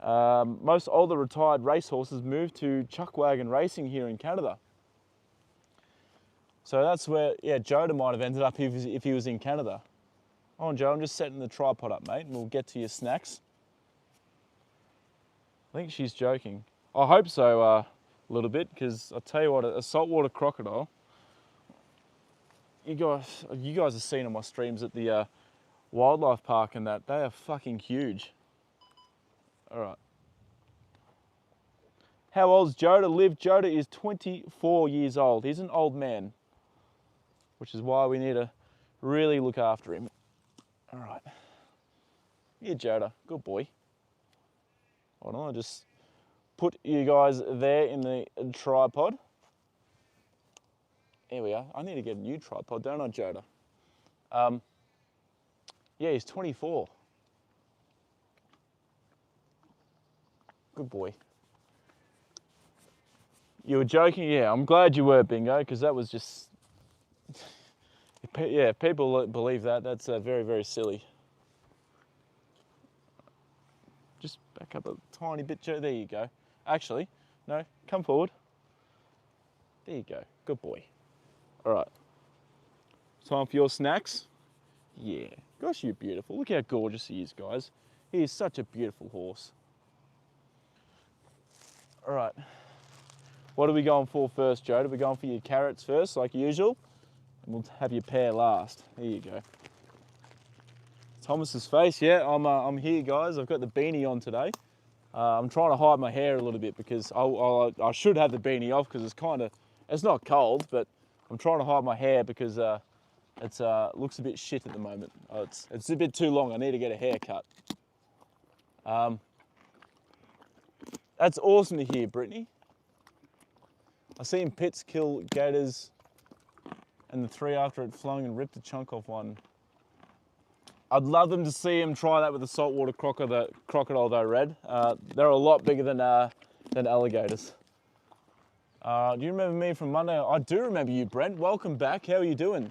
Most older retired racehorses moved to chuckwagon racing here in Canada. So that's where, yeah, Joda might have ended up if he was in Canada. Oh, Joe, I'm just setting the tripod up, mate, and we'll get to your snacks. I think she's joking. I hope so, a little bit, because I'll tell you what, a saltwater crocodile, you guys have seen on my streams at the wildlife park and that, they are fucking huge. All right. How old's Joda live? Joda is 24 years old. He's an old man, which is why we need to really look after him. All right. Yeah, Joda, good boy. Hold on, I'll just put you guys there in the tripod. There we are. I need to get a new tripod, don't I, Joda? Yeah, he's 24. Good boy. You were joking? Yeah, I'm glad you were, Bingo, because that was just... Yeah, people believe that. That's very, very silly. Just back up a tiny bit, Joe. There you go. Actually, no, come forward. There you go. Good boy. All right. Time for your snacks? Yeah. Gosh, you're beautiful. Look how gorgeous he is, guys. He is such a beautiful horse. All right. What are we going for first, Joe? Are we going for your carrots first, like usual? And we'll have your pear last. There you go. Thomas's face, yeah, I'm here, guys. I've got the beanie on today. I'm trying to hide my hair a little bit because I should have the beanie off because it's not cold, but I'm trying to hide my hair because it looks a bit shit at the moment. It's a bit too long. I need to get a haircut. That's awesome to hear, Brittany. I seen Pitts kill gators and the 3 after it flung and ripped a chunk off one. I'd love them to see him try that with a saltwater crocodile though, Red. They're a lot bigger than alligators. Do you remember me from Monday? I do remember you, Brent. Welcome back. How are you doing?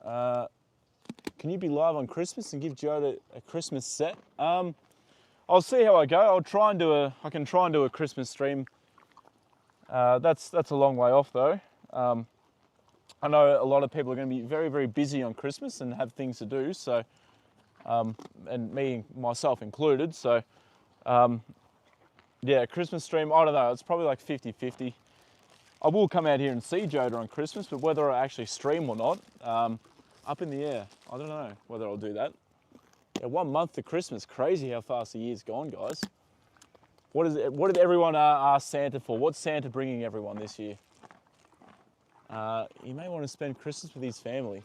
Can you be live on Christmas and give Joda a Christmas set? I'll see how I go. I can try and do a Christmas stream. That's a long way off though. I know a lot of people are going to be very, very busy on Christmas and have things to do. So, and myself included. So, yeah, Christmas stream. I don't know. It's probably like 50-50. I will come out here and see Joda on Christmas, but whether I actually stream or not, up in the air. I don't know whether I'll do that. Yeah, 1 month to Christmas. Crazy how fast the year's gone, guys. What did everyone ask Santa for? What's Santa bringing everyone this year? You may want to spend Christmas with his family.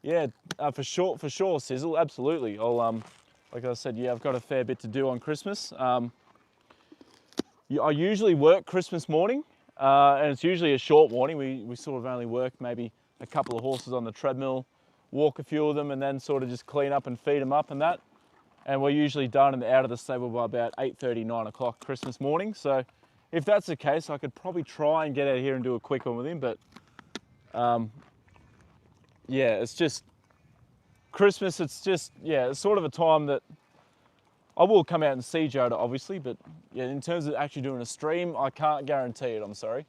Yeah, for sure, Sizzle. Absolutely. Like I said, yeah, I've got a fair bit to do on Christmas. I usually work Christmas morning, and it's usually a short morning. We sort of only work maybe a couple of horses on the treadmill, walk a few of them, and then sort of just clean up and feed them up and that. And we're usually done and out of the stable by about 8:30, 9 o'clock Christmas morning. So if that's the case, I could probably try and get out here and do a quick one with him. But yeah, it's just Christmas. It's sort of a time that I will come out and see Joda, obviously. But yeah, in terms of actually doing a stream, I can't guarantee it. I'm sorry.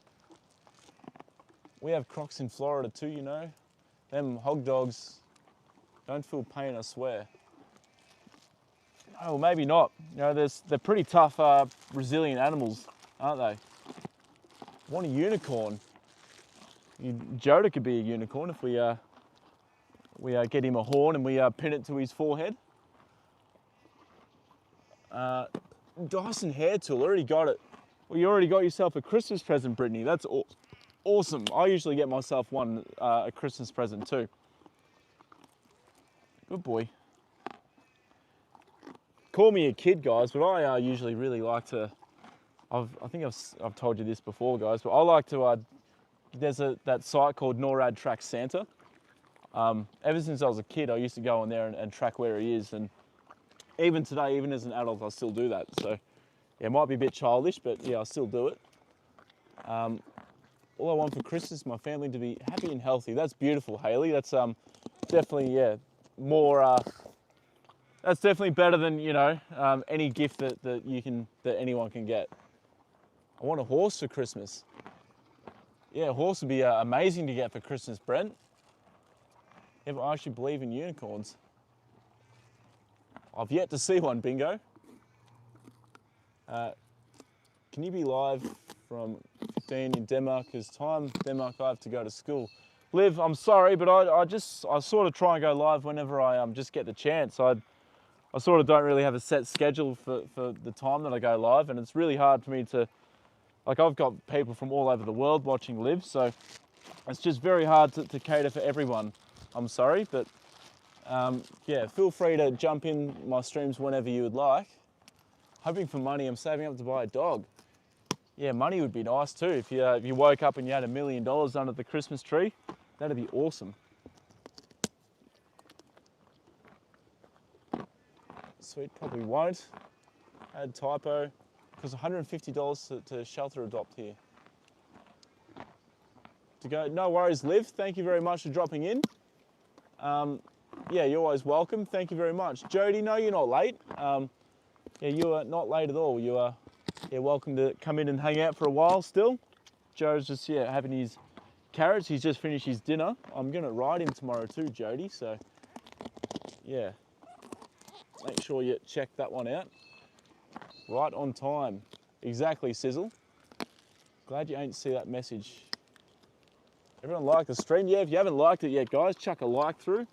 We have crocs in Florida too, you know. Them hog dogs don't feel pain, I swear. Oh, well, maybe not. You know, they're pretty tough, resilient animals, aren't they? I want a unicorn. Joda could be a unicorn if we get him a horn and we pin it to his forehead. Dyson hair tool, already got it. Well, you already got yourself a Christmas present, Brittany. That's awesome. I usually get myself a Christmas present too. Good boy. Call me a kid, guys, but I usually really like to. I think I've told you this before, guys, but I like to. There's that site called NORAD Track Santa. Ever since I was a kid, I used to go on there and track where he is, and even today, even as an adult, I still do that. So, yeah, it might be a bit childish, but yeah, I still do it. All I want for Christmas is my family to be happy and healthy. That's beautiful, Haley. That's definitely more. That's definitely better than any gift that anyone can get. I want a horse for Christmas. Yeah, a horse would be amazing to get for Christmas, Brent. If I actually believe in unicorns. I've yet to see one, Bingo. Can you be live from Dean in Denmark? Because time Denmark I have to go to school. Liv, I'm sorry, but I sort of try and go live whenever I just get the chance. I sort of don't really have a set schedule for the time that I go live, and it's really hard for me to, like, I've got people from all over the world watching Liv, so it's just very hard to cater for everyone. I'm sorry, but yeah, feel free to jump in my streams whenever you would like. Hoping for money, I'm saving up to buy a dog. Yeah, money would be nice too. If you woke up and you had $1 million under the Christmas tree, that'd be awesome. Sweet, probably won't. Add typo, because $150 to shelter adopt here. To go, no worries, Liv. Thank you very much for dropping in. Yeah, you're always welcome. Thank you very much. Jody, no, you're not late. Yeah, you are not late at all. You are welcome to come in and hang out for a while still. Joe's just having his carrots. He's just finished his dinner. I'm gonna ride him tomorrow too, Jody. So yeah, make sure you check that one out. Right on time. Exactly, Sizzle. Glad you ain't see that message. Everyone like the stream? Yeah, if you haven't liked it yet, guys, chuck a like through.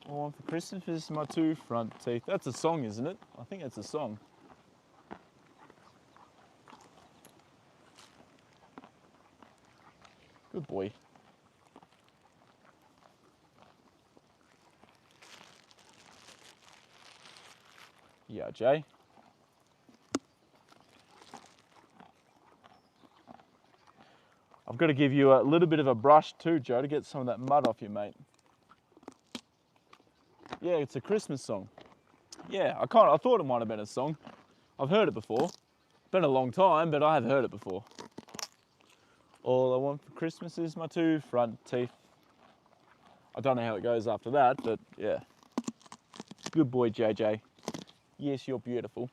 All I want for Christmas is my 2 front teeth. That's a song, isn't it? I think that's a song. Good boy. Yeah, Jay. I've got to give you a little bit of a brush too, Joe, to get some of that mud off you, mate. Yeah, it's a Christmas song. Yeah, I thought it might have been a song. I've heard it before. Been a long time, but I have heard it before. All I want for Christmas is my 2 front teeth. I don't know how it goes after that, but yeah. Good boy, JJ. Yes, you're beautiful.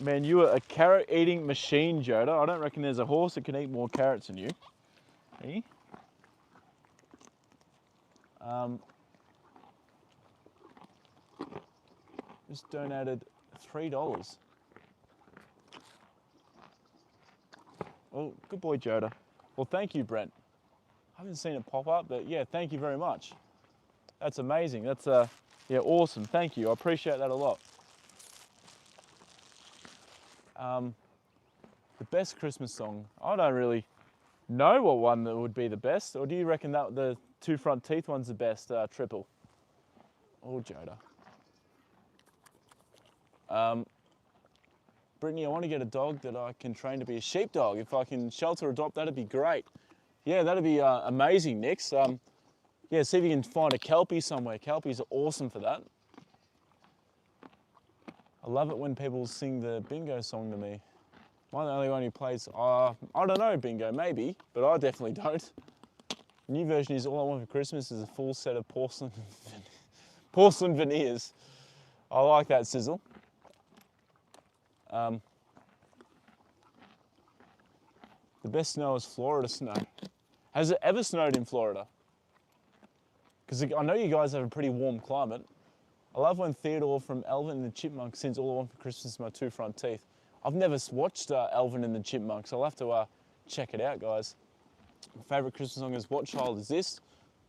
Man, you are a carrot-eating machine, Joda. I don't reckon there's a horse that can eat more carrots than you. Hey? Just donated $3. Oh, good boy, Joda. Well, thank you, Brent. I haven't seen it pop up, but yeah, thank you very much. That's amazing. That's yeah, awesome. Thank you. I appreciate that a lot. The best Christmas song. I don't really know what one that would be the best, or do you reckon that the 2 front teeth one's the best? Triple. Oh, Joda. Brittany, I want to get a dog that I can train to be a sheepdog. If I can shelter adopt, that'd be great. Yeah, that'd be amazing, Nix. Yeah, see if you can find a Kelpie somewhere. Kelpies are awesome for that. I love it when people sing the bingo song to me. Am I the only one who plays? I don't know, bingo, maybe, but I definitely don't. The new version is all I want for Christmas is a full set of porcelain veneers. I like that, Sizzle. The best snow is Florida snow. Has it ever snowed in Florida? Because I know you guys have a pretty warm climate. I love when Theodore from Alvin and the Chipmunks sings All I Want for Christmas is My 2 Front Teeth. I've never watched Alvin and the Chipmunks. I'll have to check it out, guys. My favourite Christmas song is What Child Is This?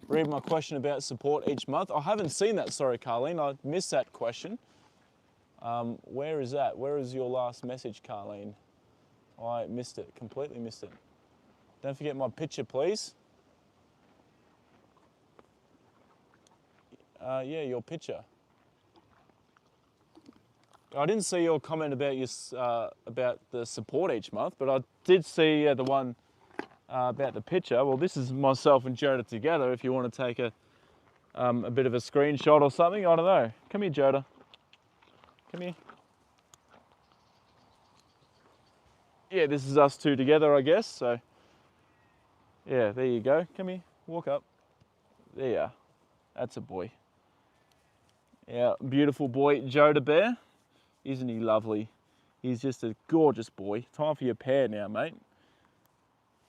Read my question about support each month. I haven't seen that, sorry, Carlene. I missed that question. Where is that? Where is your last message, Carlene? I missed it, completely missed it. Don't forget my picture, please. Yeah, your picture. I didn't see your comment about about the support each month, but I did see the one about the picture. Well, this is myself and Joda together. If you want to take a bit of a screenshot or something, I don't know. Come here, Joda. Come here. Yeah, this is us 2 together, I guess. So, yeah, there you go. Come here. Walk up. There you are. That's a boy. Yeah, beautiful boy, Joda Bear. Isn't he lovely? He's just a gorgeous boy. Time for your pear now, mate.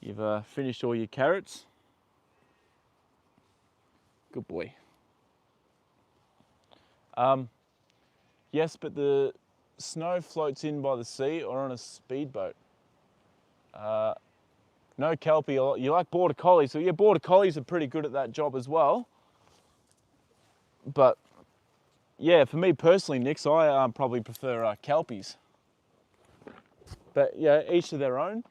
You've finished all your carrots. Good boy. Yes, but the snow floats in by the sea or on a speedboat. No Kelpie. You like Border Collies. So yeah, Border Collies are pretty good at that job as well. But yeah, for me personally, Nix, I probably prefer Kelpies. But yeah, each to their own.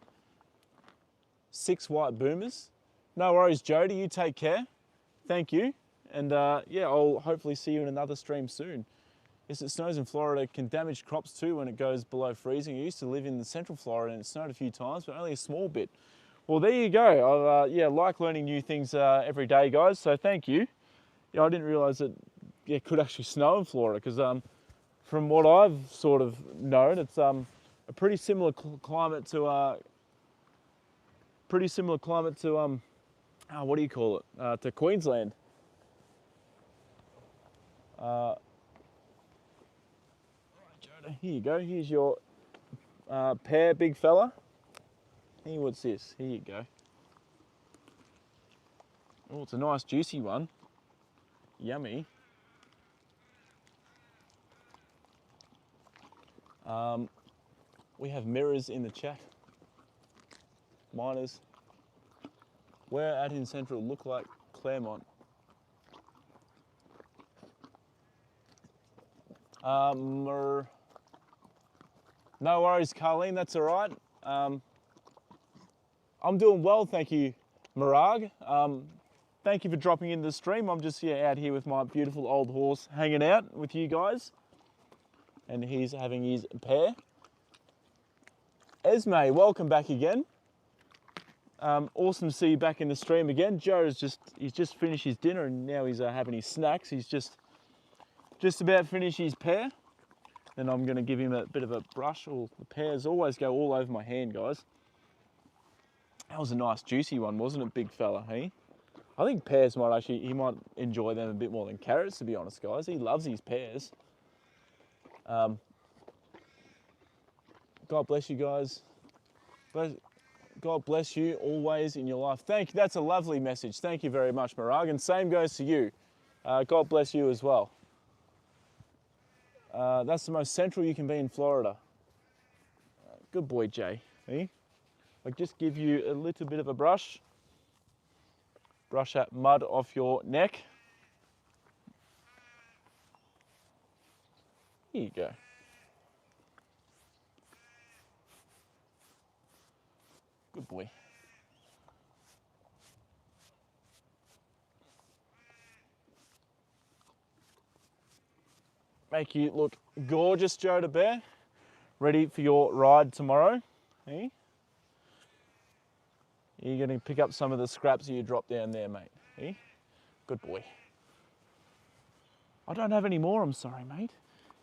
6 white boomers. No worries, Joda. You take care. Thank you. And yeah, I'll hopefully see you in another stream soon. Yes, it snows in Florida. It can damage crops too when it goes below freezing. I used to live in the central Florida and it snowed a few times, but only a small bit. Well, there you go. I yeah, like learning new things every day, guys. So thank you. Yeah, I didn't realise that it could actually snow in Florida because from what I've sort of known, it's a pretty similar climate to what do you call it? To Queensland. Right, Joda, here you go. Here's your pear, big fella. Hey, what's this? Here you go. Oh, it's a nice juicy one. Yummy. We have mirrors in the chat. Miners. Where at in Central look like Claremont? No worries, Carlene, that's all right. I'm doing well, thank you, Marag. Thank you for dropping into the stream. I'm just out here with my beautiful old horse, hanging out with you guys. And he's having his pair. Esme, welcome back again. Awesome to see you back in the stream again. Joe's he's just finished his dinner and now he's having his snacks. He's just about finished his pear. Then I'm going to give him a bit of a brush. The pears always go all over my hand, guys. That was a nice juicy one, wasn't it, big fella, hey? I think pears he might enjoy them a bit more than carrots, to be honest, guys. He loves his pears. God bless you guys. God bless you always in your life. Thank you. That's a lovely message. Thank you very much, Marag. And same goes to you. God bless you as well. That's the most central you can be in Florida. Good boy, Jay. Eh? I'll just give you a little bit of a brush. Brush that mud off your neck. Here you go. Good boy. Make you look gorgeous, Joda Bear. Ready for your ride tomorrow. Eh? You're going to pick up some of the scraps that you dropped down there, mate. Eh? Good boy. I don't have any more, I'm sorry, mate.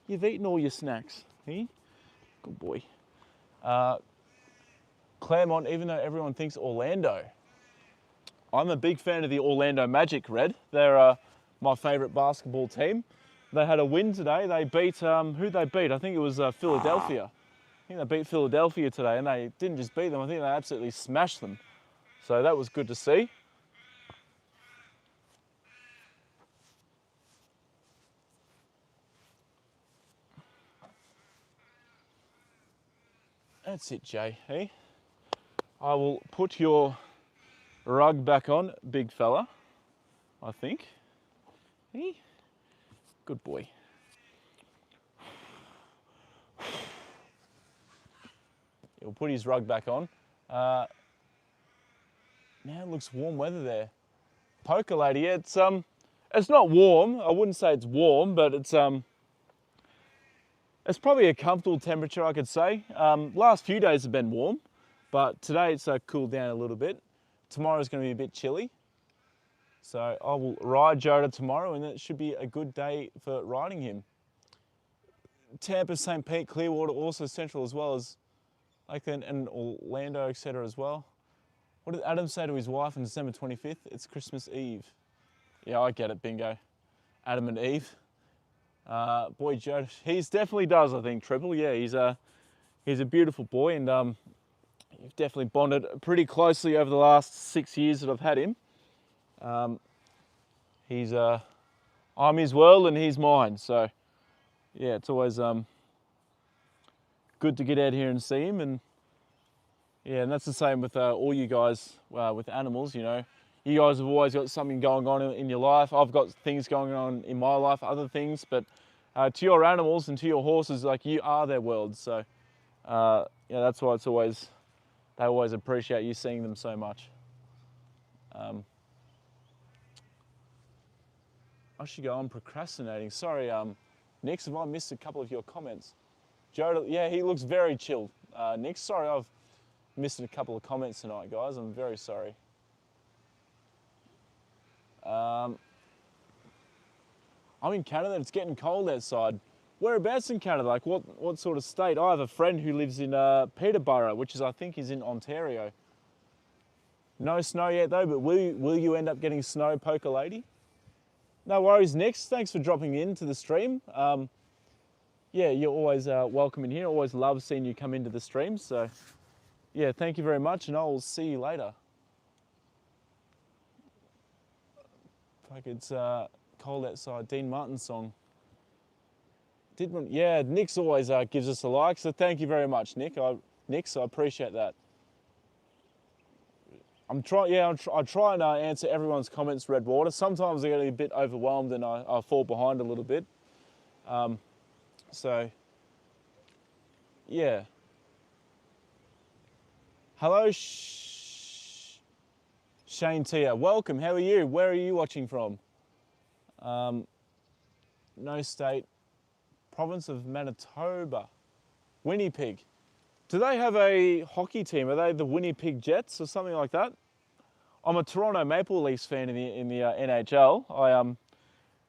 You've eaten all your snacks. Eh? Good boy. Claremont, even though everyone thinks Orlando. I'm a big fan of the Orlando Magic, Red. They're my favourite basketball team. They had a win today. They beat, who'd they beat? I think it was Philadelphia. I think they beat Philadelphia today, and they didn't just beat them, I think they absolutely smashed them. So that was good to see. That's it, Jay. Hey, I will put your rug back on, big fella, I think. Hey, good boy. He'll put his rug back on. Now it looks warm weather there. Poker lady, yeah, it's not warm. I wouldn't say it's warm, but it's probably a comfortable temperature, I could say. Last few days have been warm, but today it's cooled down a little bit. Tomorrow's going to be a bit chilly. So I will ride Joda tomorrow, and it should be a good day for riding him. Tampa, St. Pete, Clearwater, also central as well as Lakeland and Orlando, etc. as well. What did Adam say to his wife on December 25th? It's Christmas Eve. Yeah, I get it, bingo. Adam and Eve. Boy, Joe, he definitely does, I think, Triple. Yeah, he's a beautiful boy, and you've definitely bonded pretty closely over the last 6 years that I've had him. He's I'm his world and he's mine. So yeah, it's always good to get out here and see him. And yeah, and that's the same with all you guys with animals. You know, you guys have always got something going on in your life. I've got things going on in my life, other things, but to your animals and to your horses, like, you are their world. So yeah, that's why they always appreciate you seeing them so much. I should go on procrastinating. Sorry, Nix, have I missed a couple of your comments? Joda, yeah, he looks very chill. Nix, sorry I've missed a couple of comments tonight, guys. I'm very sorry. I'm in Canada. It's getting cold outside. Whereabouts in Canada? Like, what sort of state? I have a friend who lives in Peterborough, which is, I think, is in Ontario. No snow yet though, but will you end up getting snow, Poker Lady? No worries, Nix. Thanks for dropping into the stream. Yeah, you're always welcome in here. Always love seeing you come into the stream. So yeah, thank you very much, and I'll see you later. Like, it's cold outside. Dean Martin song. Yeah, Nick's always gives us a like, so thank you very much, Nick. Nick, I appreciate that. I try and answer everyone's comments, Redwater. Sometimes I get a bit overwhelmed and I fall behind a little bit. So, yeah. Hello, Shane Tia. Welcome. How are you? Where are you watching from? No state. Province of Manitoba. Winnipeg. Do they have a hockey team? Are they the Winnipeg Jets or something like that? I'm a Toronto Maple Leafs fan in the NHL.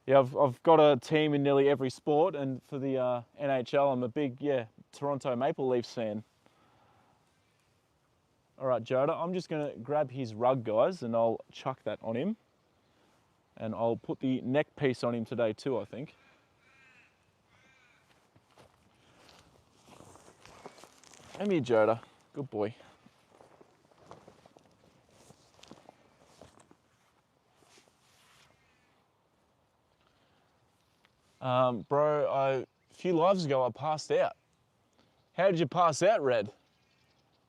I've got a team in nearly every sport, and for the NHL, I'm a big Toronto Maple Leafs fan. All right, Joda, I'm just going to grab his rug, guys, and I'll chuck that on him, and I'll put the neck piece on him today too, I think. Come here, Joda. Good boy. Bro, a few lives ago I passed out. How did you pass out, Red?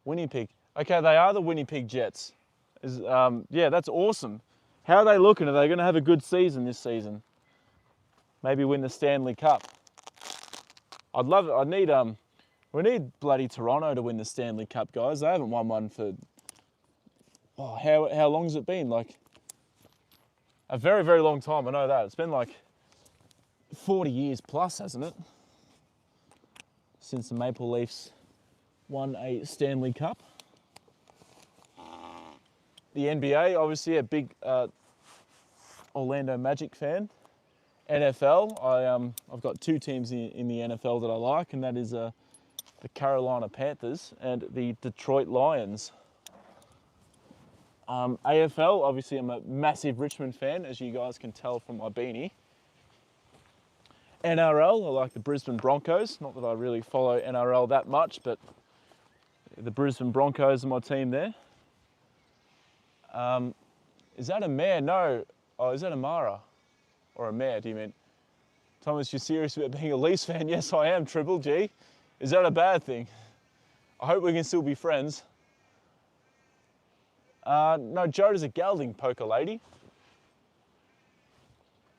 Winnipeg. Okay, they are the Winnipeg Jets. Yeah, that's awesome. How are they looking? Are they going to have a good season this season? Maybe win the Stanley Cup. I'd love it. We need bloody Toronto to win the Stanley Cup, guys. They haven't won one for, how long has it been? Like, a very, very long time. I know that. It's been like 40 years plus, hasn't it? Since the Maple Leafs won a Stanley Cup. The NBA, obviously a big Orlando Magic fan. NFL, I've got two teams in the NFL that I like, and that is the Carolina Panthers and the Detroit Lions. AFL, obviously I'm a massive Richmond fan, as you guys can tell from my beanie. NRL, I like the Brisbane Broncos. Not that I really follow NRL that much, but the Brisbane Broncos are my team there. Is that a mare? No. Oh, is that a Mara? Or a mare, do you mean? Thomas, you're serious about being a Leafs fan? Yes, I am, Triple G. Is that a bad thing? I hope we can still be friends. No, Joda's a gelding, Poker Lady.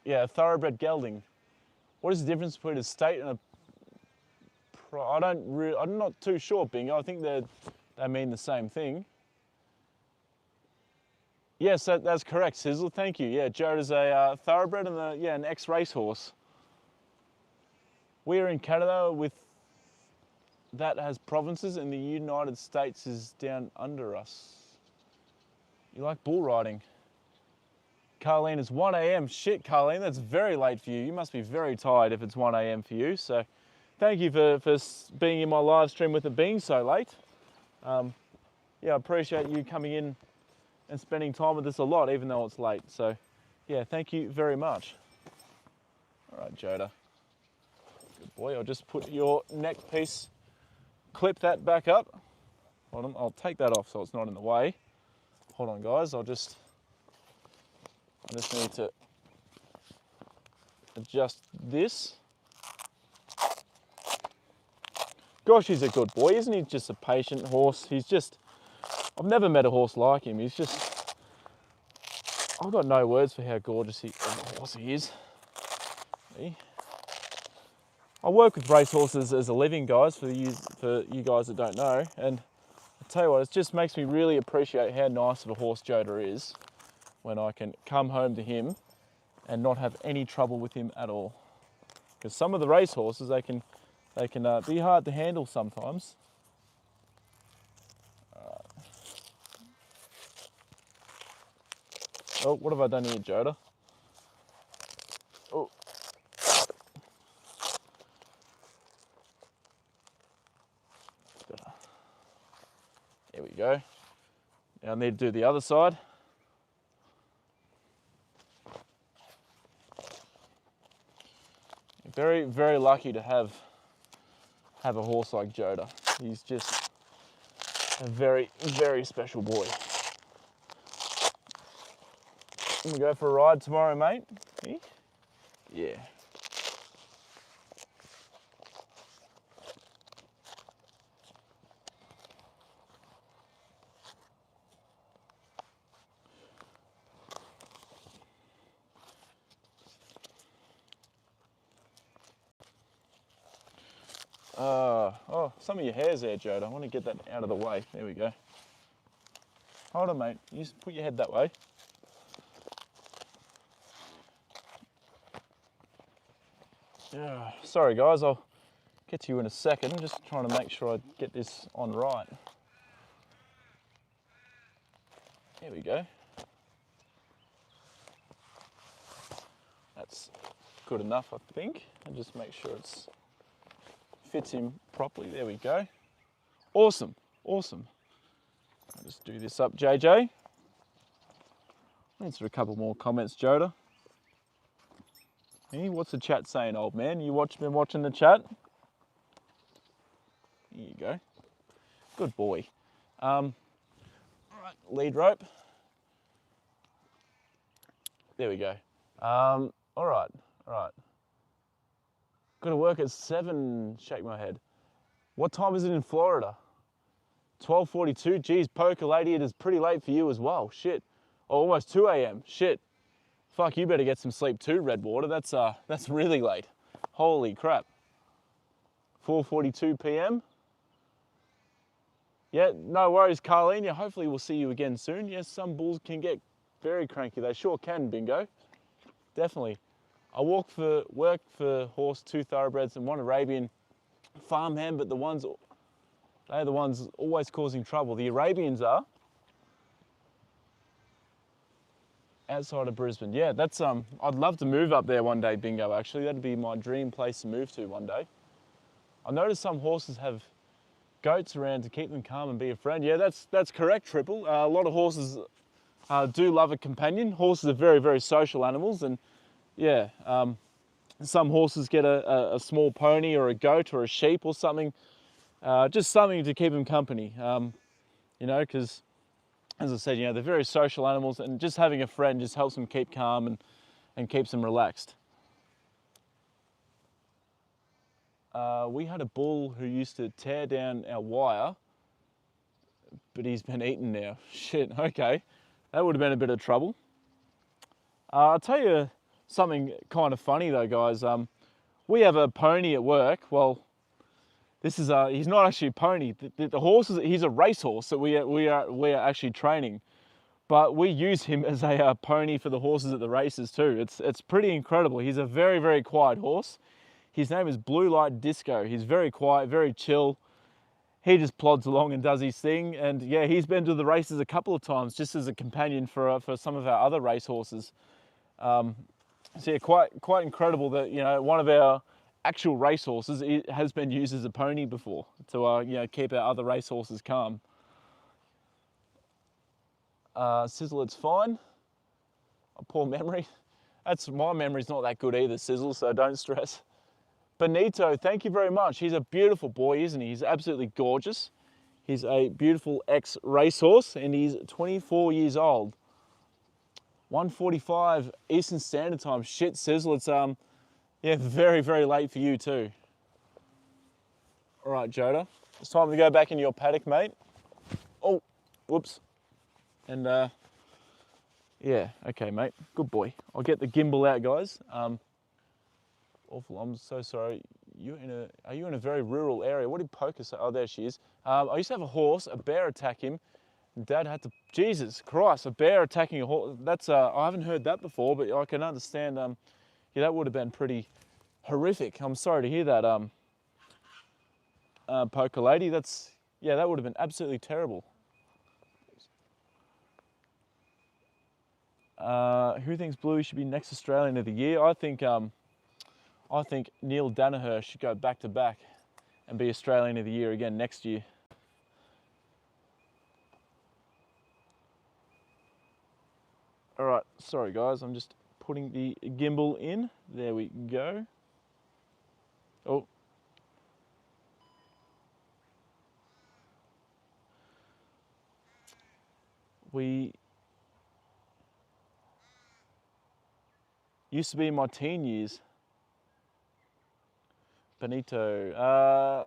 Yeah, a thoroughbred gelding. What is the difference between a state and a... I'm not too sure, Bingo. I think they mean the same thing. Yes, that's correct, Sizzle. Thank you. Yeah, Joda's a thoroughbred and an ex-racehorse. We are in Canada that has provinces, and the United States is down under us. You like bull riding? Carleen, it's 1 a.m. Shit, Carleen, that's very late for you. You must be very tired if it's 1 a.m. for you. So thank you for being in my live stream with it being so late. Yeah, I appreciate you coming in and spending time with us a lot, even though it's late. So yeah, thank you very much. All right, Joda. Good boy, I'll just put your neck piece, clip that back up. Hold on, I'll take that off so it's not in the way. Hold on, guys, I just need to adjust this. Gosh, he's a good boy, isn't he? Just a patient horse. He's just, I've never met a horse like him. He's just, I've got no words for how gorgeous of a horse he is. See? I work with racehorses as a living, guys, for you guys that don't know. And I tell you what, it just makes me really appreciate how nice of a horse Joda is when I can come home to him and not have any trouble with him at all. Because some of the racehorses, they can be hard to handle sometimes. Oh, what have I done here, Joda? Oh. There we go. Now I need to do the other side. Very, very lucky to have a horse like Joda. He's just a very, very special boy. Can we go for a ride tomorrow, mate? Yeah. Oh, some of your hair's there, Joda. I want to get that out of the way. There we go. Hold on, mate. You just put your head that way. Sorry, guys. I'll get to you in a second. I'm just trying to make sure I get this on right. There we go. That's good enough, I think. And just make sure it's fits him properly. There we go. Awesome, awesome. I'll just do this up, JJ. Answer a couple more comments, Joda. Hey, what's the chat saying, old man? You been watching the chat? Here you go. Good boy. All right, lead rope. There we go. All right. Got to work at 7, shake my head. What time is it in Florida? 12:42, geez, poker lady, it is pretty late for you as well, shit. Oh, almost 2 a.m., shit. Fuck, you better get some sleep too, Redwater, that's really late. Holy crap. 4:42 p.m. Yeah, no worries, Carlene, hopefully we'll see you again soon. Yes, some bulls can get very cranky, they sure can, Bingo. Definitely. I work for horse, 2 thoroughbreds and 1 Arabian farmhand, but they're the ones always causing trouble. The Arabians are outside of Brisbane. Yeah, that's I'd love to move up there one day, Bingo, actually. That'd be my dream place to move to one day. I noticed some horses have goats around to keep them calm and be a friend. Yeah, that's correct, Triple. A lot of horses do love a companion. Horses are very, very social animals, and yeah, some horses get a small pony or a goat or a sheep or something, just something to keep them company, you know, because as I said, you know, they're very social animals, and just having a friend just helps them keep calm and keeps them relaxed. We had a bull who used to tear down our wire, but he's been eaten now. Shit, okay. That would have been a bit of trouble. I'll tell you something kind of funny though, guys. We have a pony at work. Well, this is he's not actually a pony. The horse he's a racehorse that we are actually training, but we use him as a pony for the horses at the races too. It's pretty incredible. He's a very, very quiet horse. His name is Blue Light Disco. He's very quiet, very chill. He just plods along and does his thing. And yeah, he's been to the races a couple of times just as a companion for some of our other racehorses. So yeah, quite incredible that, you know, one of our actual racehorses has been used as a pony before to you know, keep our other racehorses calm. Sizzle, it's fine. A poor memory. My memory's not that good either, Sizzle, so don't stress. Benito, thank you very much. He's a beautiful boy, isn't he? He's absolutely gorgeous. He's a beautiful ex-racehorse, and he's 24 years old. 1:45 Eastern Standard Time. Shit, Sizzle, it's Yeah, very, very late for you too. All right, Joda, it's time to go back into your paddock, mate. Oh, whoops. And yeah, okay, mate, good boy. I'll get the gimbal out, guys. Awful, I'm so sorry. Are you in a very rural area? What did Poker say? Oh, there she is. I used to have a horse, a bear attack him. Dad had to, Jesus Christ, a bear attacking a horse. That's, I haven't heard that before, but I can understand, yeah, that would have been pretty horrific. I'm sorry to hear that, Poker lady. Yeah, that would have been absolutely terrible. Who thinks Bluey should be next Australian of the year? I think Neil Danaher should go back to back and be Australian of the year again next year. All right, sorry guys, I'm just putting the gimbal in. There we go. Oh. We used to be in my teen years. Benito.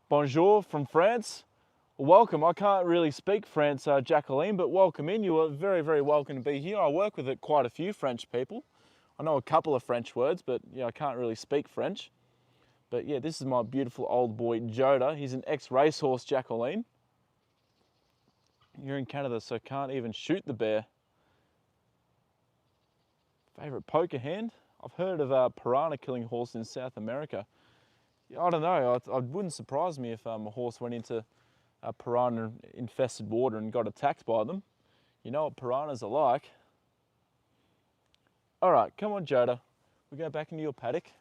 Bonjour from France. Welcome. I can't really speak French, Jacqueline, but welcome in. You are very, very welcome to be here. I work with quite a few French people. I know a couple of French words, but yeah, I can't really speak French. But yeah, this is my beautiful old boy, Joda. He's an ex-racehorse, Jacqueline. You're in Canada, so can't even shoot the bear. Favorite poker hand? I've heard of piranha killing horses in South America. I don't know, it wouldn't surprise me if a horse went into piranha infested water and got attacked by them. You know what piranhas are like. All right, come on, Joda. We go back into your paddock,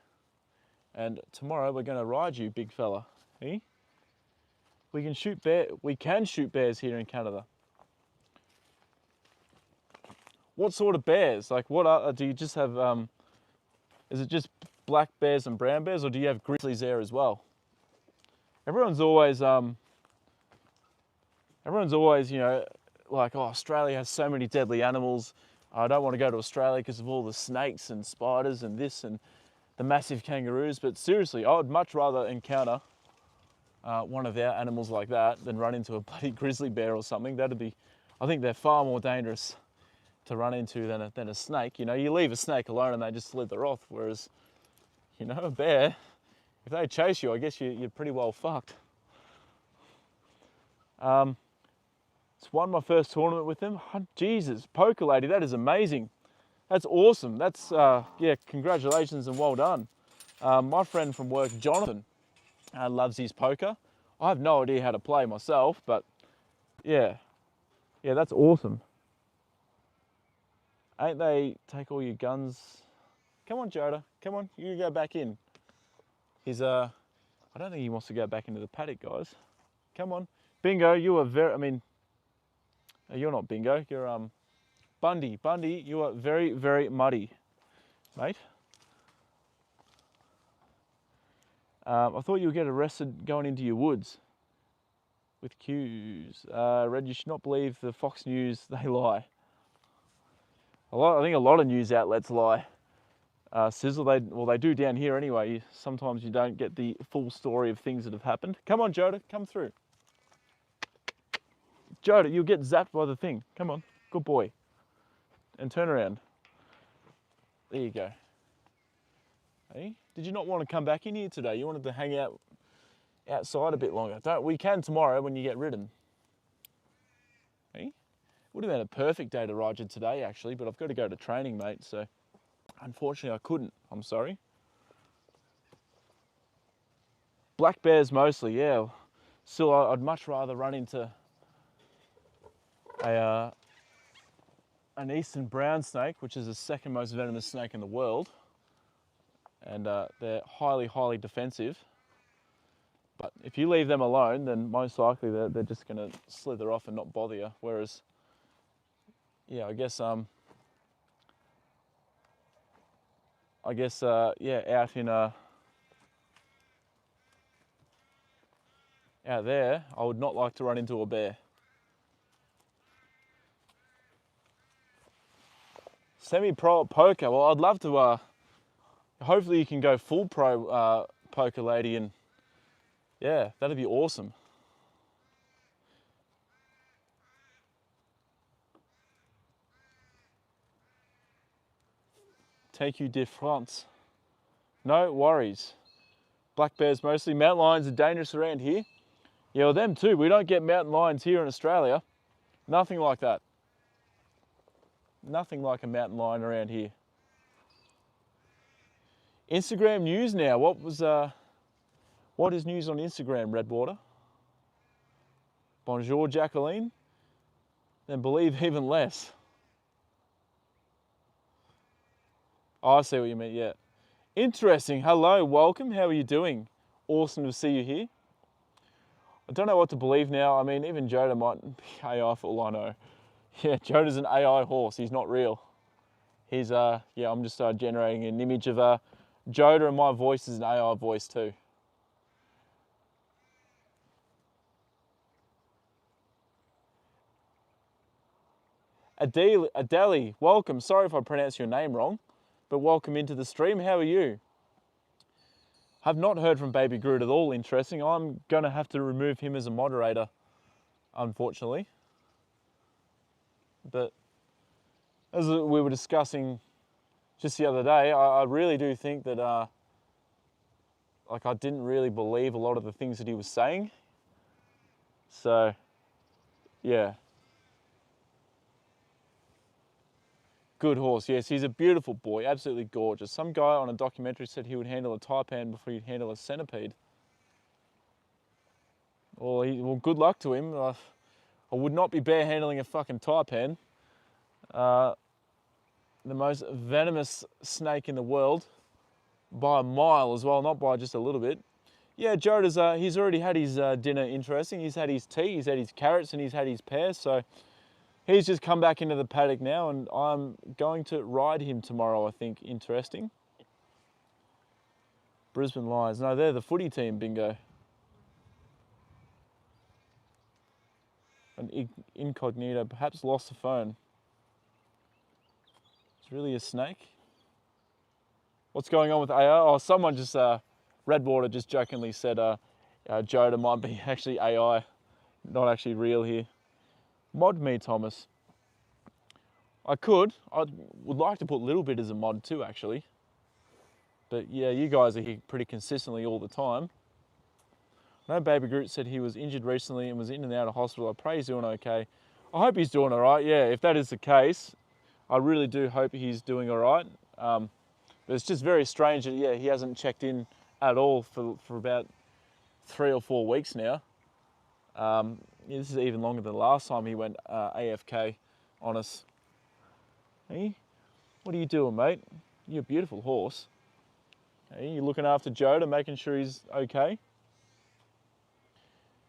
and tomorrow we're going to ride you, big fella. Eh? We can shoot bears here in Canada. What sort of bears? Like, what do you just have? Is it just black bears and brown bears, or do you have grizzlies there as well? Everyone's always, you know, like, oh, Australia has so many deadly animals. I don't want to go to Australia because of all the snakes and spiders and this and the massive kangaroos. But seriously, I would much rather encounter one of our animals like that than run into a bloody grizzly bear or something. I think they're far more dangerous to run into than a snake. You know, you leave a snake alone and they just slither off, whereas, you know, a bear, if they chase you, I guess you're pretty well fucked. It's won my first tournament with them. Oh, Jesus, poker lady, that is amazing. That's awesome. That's, yeah, congratulations and well done. My friend from work, Jonathan, loves his poker. I have no idea how to play myself, but yeah, that's awesome. Ain't they take all your guns? Come on, Joda, come on, you go back in. He's, I don't think he wants to go back into the paddock, guys. Come on. Bingo, you are you're not Bingo, you're Bundy. Bundy, you are very, very muddy, mate. I thought you would get arrested going into your woods with cues. Red, you should not believe the Fox News, they lie. I think a lot of news outlets lie. Sizzle, they do down here anyway. Sometimes you don't get the full story of things that have happened. Come on, Joda, come through. Joda, you'll get zapped by the thing. Come on, good boy. And turn around. There you go. Hey, did you not want to come back in here today? You wanted to hang out outside a bit longer. We can tomorrow when you get ridden. Hey? Would have been a perfect day to ride you today, actually, but I've got to go to training, mate, so unfortunately I couldn't. I'm sorry. Black bears mostly, yeah. Still, I'd much rather run into an eastern brown snake, which is the second most venomous snake in the world, and they're highly, highly defensive. But if you leave them alone, then most likely they're just going to slither off and not bother you. Whereas, yeah, I guess yeah, out there, I would not like to run into a bear. Semi-pro at poker. Well, I'd love to Hopefully you can go full pro poker lady, and yeah, that'd be awesome. Take you de France. No worries. Black bears mostly. Mountain lions are dangerous around here. Yeah, well, them too. We don't get mountain lions here in Australia. Nothing like that. Nothing like a mountain lion around here. Instagram news now. What is news on Instagram, Redwater? Bonjour, Jacqueline. Then believe even less. Oh, I see what you mean, yeah. Interesting. Hello, welcome. How are you doing? Awesome to see you here. I don't know what to believe now. I mean, even Joda might be AI for all I know. Yeah, Joda's an AI horse. He's not real. He's, yeah, I'm just generating an image of Joda, and my voice is an AI voice too. Adeli, welcome. Sorry if I pronounced your name wrong, but welcome into the stream. How are you? Have not heard from Baby Groot at all. Interesting. I'm going to have to remove him as a moderator, unfortunately. But as we were discussing just the other day, I really do think that, like, I didn't really believe a lot of the things that he was saying. So, yeah. Good horse, yes. He's a beautiful boy, absolutely gorgeous. Some guy on a documentary said he would handle a taipan before he'd handle a centipede. Well, good luck to him. I would not be bare handling a fucking taipan. The most venomous snake in the world, by a mile as well, not by just a little bit. Yeah, Joda's, he's already had his dinner. Interesting. He's had his tea, he's had his carrots, and he's had his pears. So he's just come back into the paddock now, and I'm going to ride him tomorrow, I think. Interesting. Brisbane Lions. No, they're the footy team, bingo. An incognito, perhaps lost the phone. It's really a snake. What's going on with AI? Oh, someone just, Redwater just jokingly said Joda might be actually AI, not actually real here. Mod me, Thomas. I would like to put a little bit as a mod too, actually. But yeah, you guys are here pretty consistently all the time. I know Baby Groot said he was injured recently and was in and out of hospital. I pray he's doing okay. I hope he's doing all right. Yeah, if that is the case, I really do hope he's doing all right. But it's just very strange that, yeah, he hasn't checked in at all for about 3 or 4 weeks now. Yeah, this is even longer than the last time he went AFK on us. Hey, what are you doing, mate? You're a beautiful horse. Hey, you looking after Joda, making sure he's okay?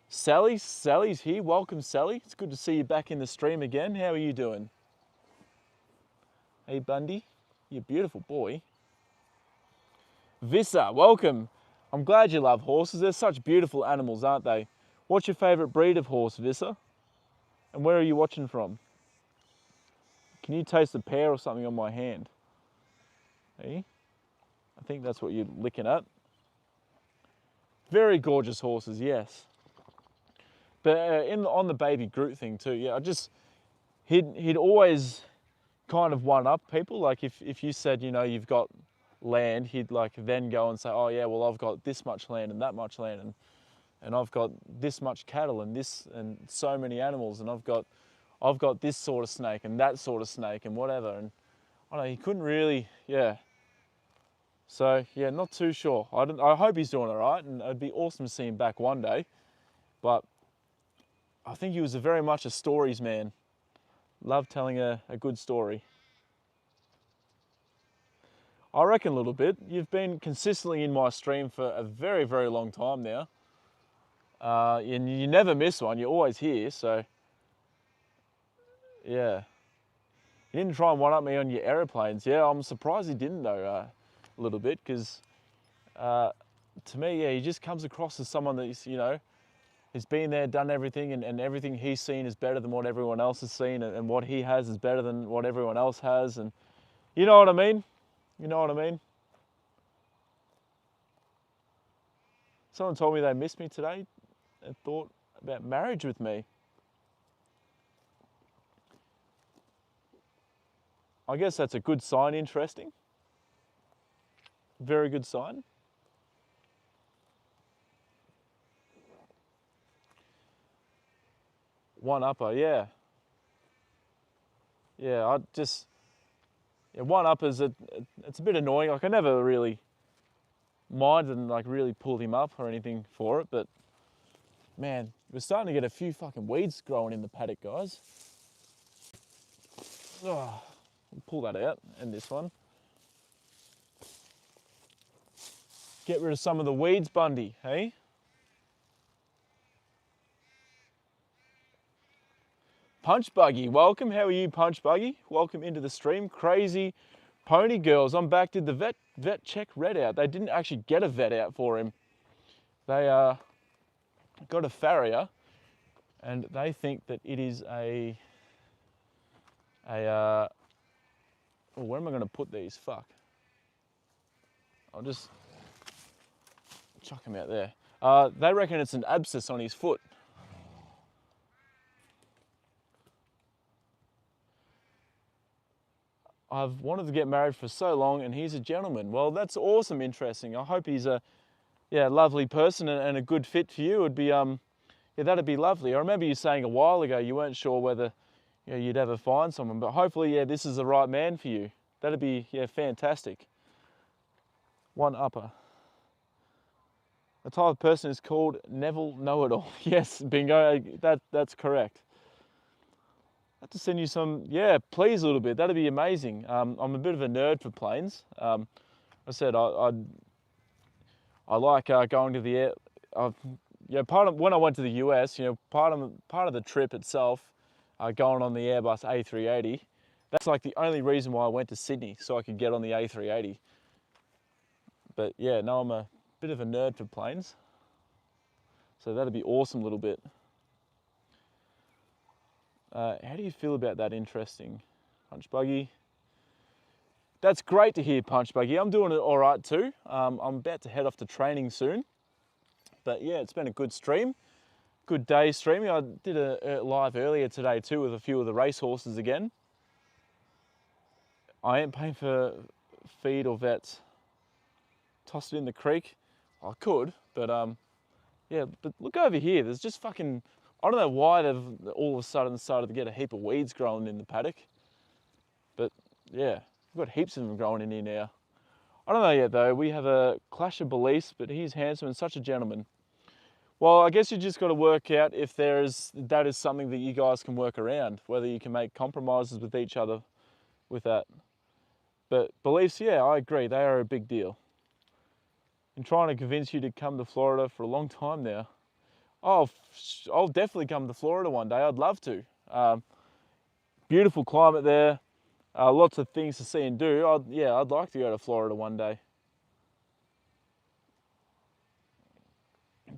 Sally's here. Welcome, Sally. It's good to see you back in the stream again. How are you doing? Hey, Bundy. You're a beautiful boy. Vissa, welcome. I'm glad you love horses. They're such beautiful animals, aren't they? What's your favourite breed of horse, Vissa? And where are you watching from? Can you taste the pear or something on my hand? Hey? I think that's what you're licking at. Very gorgeous horses, yes. But on the Baby Groot thing too, yeah, he'd always kind of one up people. Like if you said, you know, you've got land, he'd like then go and say, oh yeah, well I've got this much land and that much land, and I've got this much cattle and this and so many animals, and I've got this sort of snake and that sort of snake and whatever. And I don't know, he couldn't really, yeah. So yeah, not too sure. I hope he's doing all right, and it'd be awesome to see him back one day. But I think he was very much a stories man. Loved telling a good story. I reckon a little bit. You've been consistently in my stream for a very, very long time now. And you never miss one. You're always here, so yeah. He didn't try and one-up me on your aeroplanes. Yeah, I'm surprised he didn't though, a little bit, because to me, yeah, he just comes across as someone that's, you know, has been there, done everything, and everything he's seen is better than what everyone else has seen, and what he has is better than what everyone else has, and you know what I mean? You know what I mean? Someone told me they missed me today and thought about marriage with me. I guess that's a good sign, interesting. Very good sign. One upper, yeah. Yeah, one uppers, it's a bit annoying. Like I never really minded and like really pulled him up or anything for it, but man, we're starting to get a few fucking weeds growing in the paddock, guys. Oh, pull that out and this one. Get rid of some of the weeds, Bundy, hey? Punch Buggy, welcome. How are you, Punch Buggy? Welcome into the stream. Crazy Pony Girls. I'm back. Did the vet check Red out? They didn't actually get a vet out for him. They got a farrier, and they think that it is a oh, where am I going to put these? Fuck. I'll just chuck him out there. They reckon it's an abscess on his foot. I've wanted to get married for so long and he's a gentleman. Well, that's awesome, interesting. I hope he's a lovely person and a good fit for you. It'd be, yeah, that'd be lovely. I remember you saying a while ago you weren't sure whether you'd ever find someone, but hopefully, yeah, this is the right man for you. That'd be, yeah, fantastic. One upper. The type of person is called Neville Know-It-All. Yes, bingo, that's correct. I have to send you some, yeah, please a little bit. That'd be amazing. I'm a bit of a nerd for planes. I said I like going to the air. Part of when I went to the US, part of the trip itself, going on the Airbus A380. That's like the only reason why I went to Sydney, so I could get on the A380. But yeah, no, I'm a bit of a nerd for planes. So that'd be awesome, little bit. How do you feel about that? Interesting. Punch Buggy. That's great to hear, Punch Buggy. I'm doing it all right too. I'm about to head off to training soon. But yeah, it's been a good stream. Good day streaming. I did a live earlier today too with a few of the racehorses again. I ain't paying for feed or vets. Toss it in the creek. I could, but yeah, but look over here. There's just fucking, I don't know why they've all of a sudden started to get a heap of weeds growing in the paddock. But yeah, we've got heaps of them growing in here now. I don't know yet though. We have a clash of beliefs, but he's handsome and such a gentleman. Well, I guess you just got to work out if that is something that you guys can work around, whether you can make compromises with each other with that. But beliefs, yeah, I agree. They are a big deal. I'm trying to convince you to come to Florida for a long time now. Oh, I'll definitely come to Florida one day. I'd love to. Beautiful climate there. Lots of things to see and do. I'd like to go to Florida one day.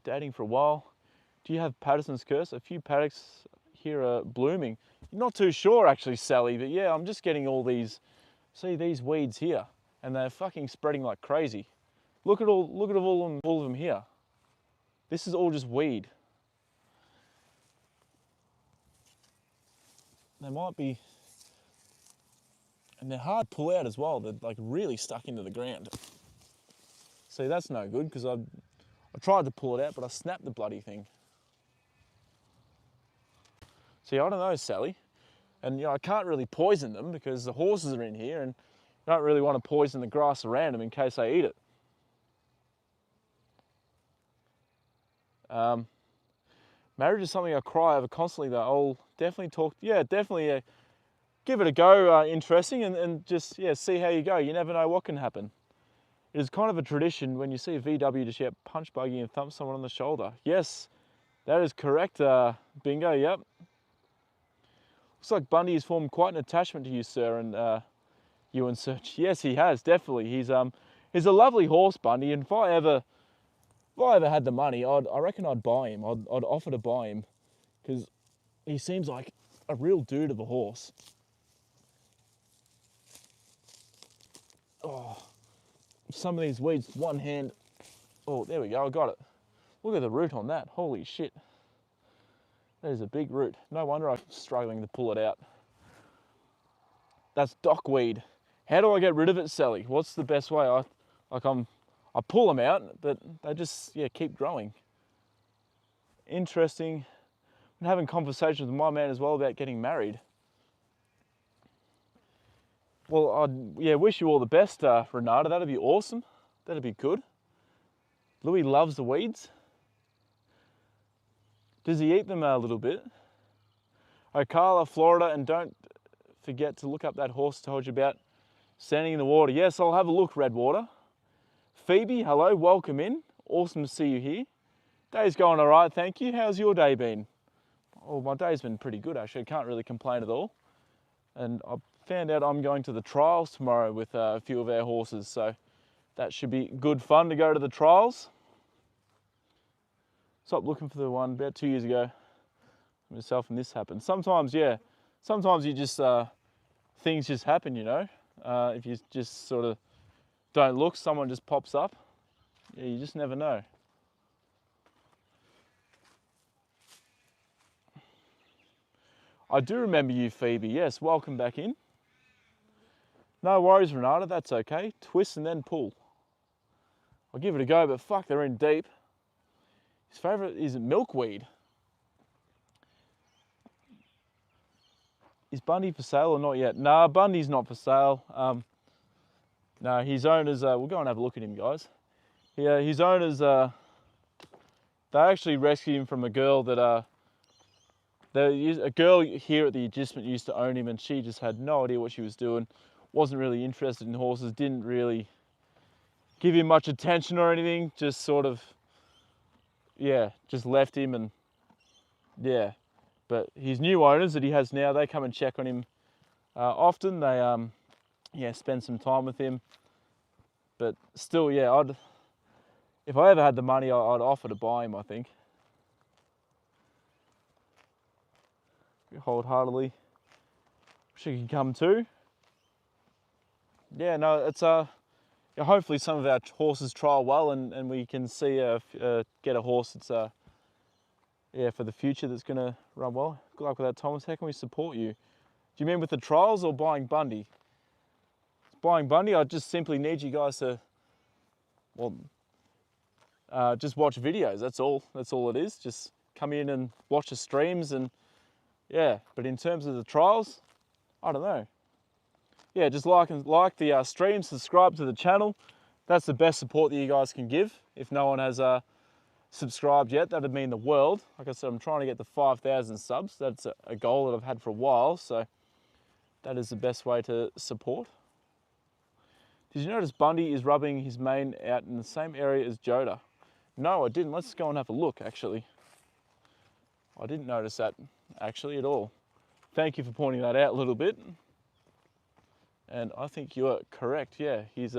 Dating for a while. Do you have Patterson's curse? A few paddocks here are blooming. Not too sure actually, Sally, but yeah, I'm just getting all these, see these weeds here, and they're fucking spreading like crazy. Look at all of them here. This is all just weed. They might be, and they're hard to pull out as well. They're like really stuck into the ground. See, that's no good because I tried to pull it out, but I snapped the bloody thing. See, I don't know, Sally. And I can't really poison them because the horses are in here and I don't really want to poison the grass around them in case they eat it. Marriage is something I cry over constantly though. I'll definitely talk, definitely give it a go, interesting, and just, see how you go. You never know what can happen. It is kind of a tradition when you see a VW to shout Punch Buggy and thump someone on the shoulder. Yes, that is correct, bingo, yep. Looks like Bundy has formed quite an attachment to you, sir, and you and Search. Yes, he has, definitely. He's a lovely horse, Bundy, and if I ever had the money, I reckon I'd buy him. I'd offer to buy him because he seems like a real dude of a horse. Oh, some of these weeds, one hand. Oh, there we go, I got it. Look at the root on that. Holy shit. That is a big root. No wonder I'm struggling to pull it out. That's dockweed. How do I get rid of it, Sally? What's the best way? I pull them out, but they just, yeah, keep growing. Interesting. I'm having conversations with my man as well about getting married. Well, I'd wish you all the best, Renata. That'd be awesome. That'd be good. Louis loves the weeds. Does he eat them a little bit? Ocala, Florida, and don't forget to look up that horse I told you about standing in the water. Yes, I'll have a look, Redwater. Phoebe, hello, welcome in. Awesome to see you here. Day's going all right, thank you. How's your day been? Oh, my day's been pretty good, actually. I can't really complain at all. And I found out I'm going to the trials tomorrow with a few of our horses, so that should be good fun to go to the trials. Stopped looking for the one about 2 years ago myself, and this happened. Sometimes, yeah, sometimes you just, things just happen, you know. If you just sort of don't look, someone just pops up. Yeah, you just never know. I do remember you, Phoebe. Yes, welcome back in. No worries, Renata, that's okay. Twist and then pull. I'll give it a go, but fuck, they're in deep. His favourite is milkweed. Is Bundy for sale or not yet? Nah, Bundy's not for sale. No, his owners, we'll go and have a look at him, guys. Yeah, his owners, they actually rescued him from a girl that, a girl here at the agistment used to own him, and she just had no idea what she was doing. Wasn't really interested in horses, didn't really give him much attention or anything, just sort of, yeah, just left him, and yeah. But his new owners that he has now, they come and check on him often. They, yeah, spend some time with him. But still, yeah, if I ever had the money, I'd offer to buy him, I think. Wholeheartedly. She can come too. Yeah, no, it's hopefully some of our horses trial well, and we can see get a horse that's yeah, for the future that's going to run well. Good luck with that, Thomas. How can we support you? Do you mean with the trials or buying Bundy? Buying Bundy, I just simply need you guys to, well, just watch videos. That's all. That's all it is. Just come in and watch the streams, and yeah. But in terms of the trials, I don't know. Yeah, just like the stream, subscribe to the channel. That's the best support that you guys can give. If no one has subscribed yet, that'd mean the world. Like I said, I'm trying to get to 5,000 subs. That's a goal that I've had for a while, so that is the best way to support. Did you notice Bundy is rubbing his mane out in the same area as Joda? No, I didn't. Let's go and have a look, actually. I didn't notice that, actually, at all. Thank you for pointing that out a little bit. And I think you are correct, yeah. His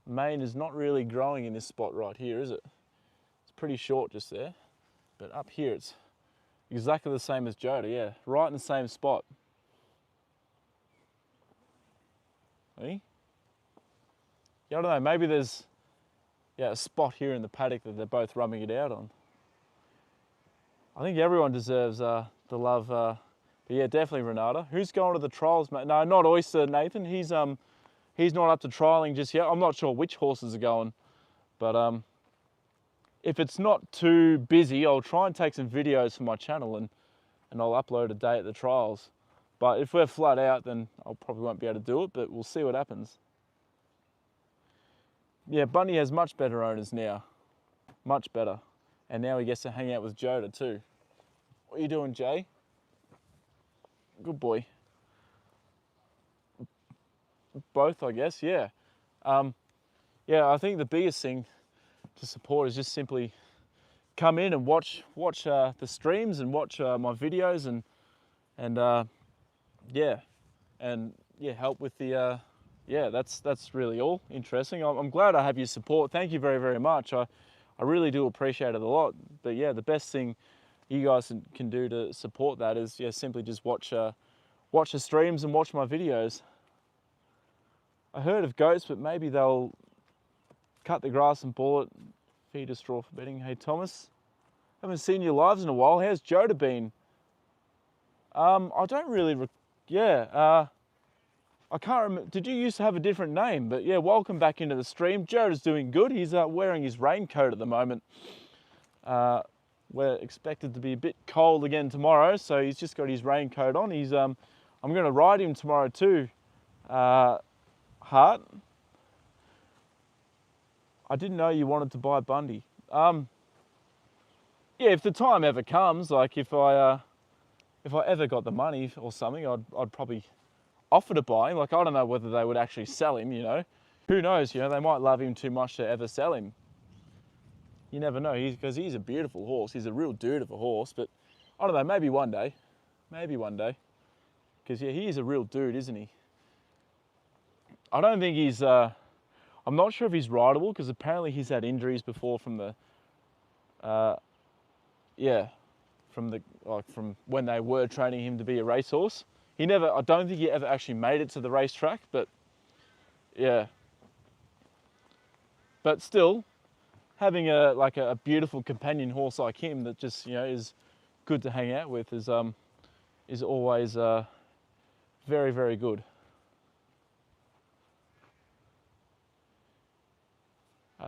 mane is not really growing in this spot right here, is it? It's pretty short just there. But up here, it's exactly the same as Joda, yeah. Right in the same spot. See? Yeah, I don't know, maybe there's a spot here in the paddock that they're both rubbing it out on. I think everyone deserves the love, but yeah, definitely Renata. Who's going to the trials, mate? No, not Oyster, Nathan. He's not up to trialing just yet. I'm not sure which horses are going, but if it's not too busy, I'll try and take some videos for my channel and I'll upload a day at the trials. But if we're flat out, then I probably won't be able to do it, but we'll see what happens. Yeah, Bundy has much better owners now. Much better. And now he gets to hang out with Joda too. What are you doing, Jay? Good boy. Both, I guess, yeah. Yeah, I think the biggest thing to support is just simply come in and watch the streams and watch my videos and help with the yeah, that's really all interesting. I'm glad I have your support. Thank you very, very much. I really do appreciate it a lot. But yeah, the best thing you guys can do to support that is simply just watch the streams and watch my videos. I heard of goats, but maybe they'll cut the grass and pull it. Feed a straw for bedding. Hey Thomas, haven't seen your lives in a while. How's Joda been? I don't really, I can't remember. Did you used to have a different name? But yeah, welcome back into the stream. Joda's doing good. He's wearing his raincoat at the moment. We're expected to be a bit cold again tomorrow, so he's just got his raincoat on. He's I'm going to ride him tomorrow too. Hart, I didn't know you wanted to buy Bundy. Yeah, if the time ever comes, like if I ever got the money or something, I'd probably offer to buy him. Like, I don't know whether they would actually sell him, you know. Who knows, you know, they might love him too much to ever sell him. You never know, because he's a beautiful horse. He's a real dude of a horse, but I don't know, maybe one day. Maybe one day. Because, yeah, he is a real dude, isn't he? I don't think he's, I'm not sure if he's rideable, because apparently he's had injuries before from the, from when they were training him to be a racehorse. I don't think he ever actually made it to the racetrack, but yeah. But still, having a beautiful companion horse like him that just, you know, is good to hang out with is always very, very good.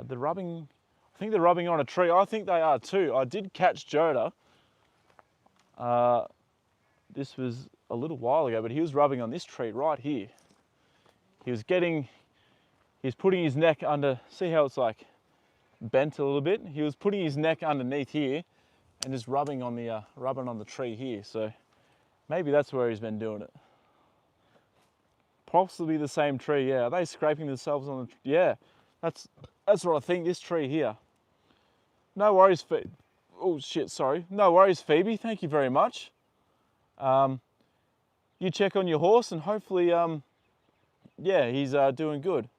The rubbing, I think they're rubbing on a tree. I think they are too. I did catch Joda. This was a little while ago, but he was rubbing on this tree right here. He's putting his neck under, see how it's like bent a little bit? He was putting his neck underneath here and just rubbing on the tree here. So maybe that's where he's been doing it. Possibly the same tree, yeah. Are they scraping themselves on the, yeah. That's what I think, this tree here. No worries, Phoebe. Oh shit, sorry. No worries, Phoebe, thank you very much. You check on your horse and hopefully, yeah, he's doing good.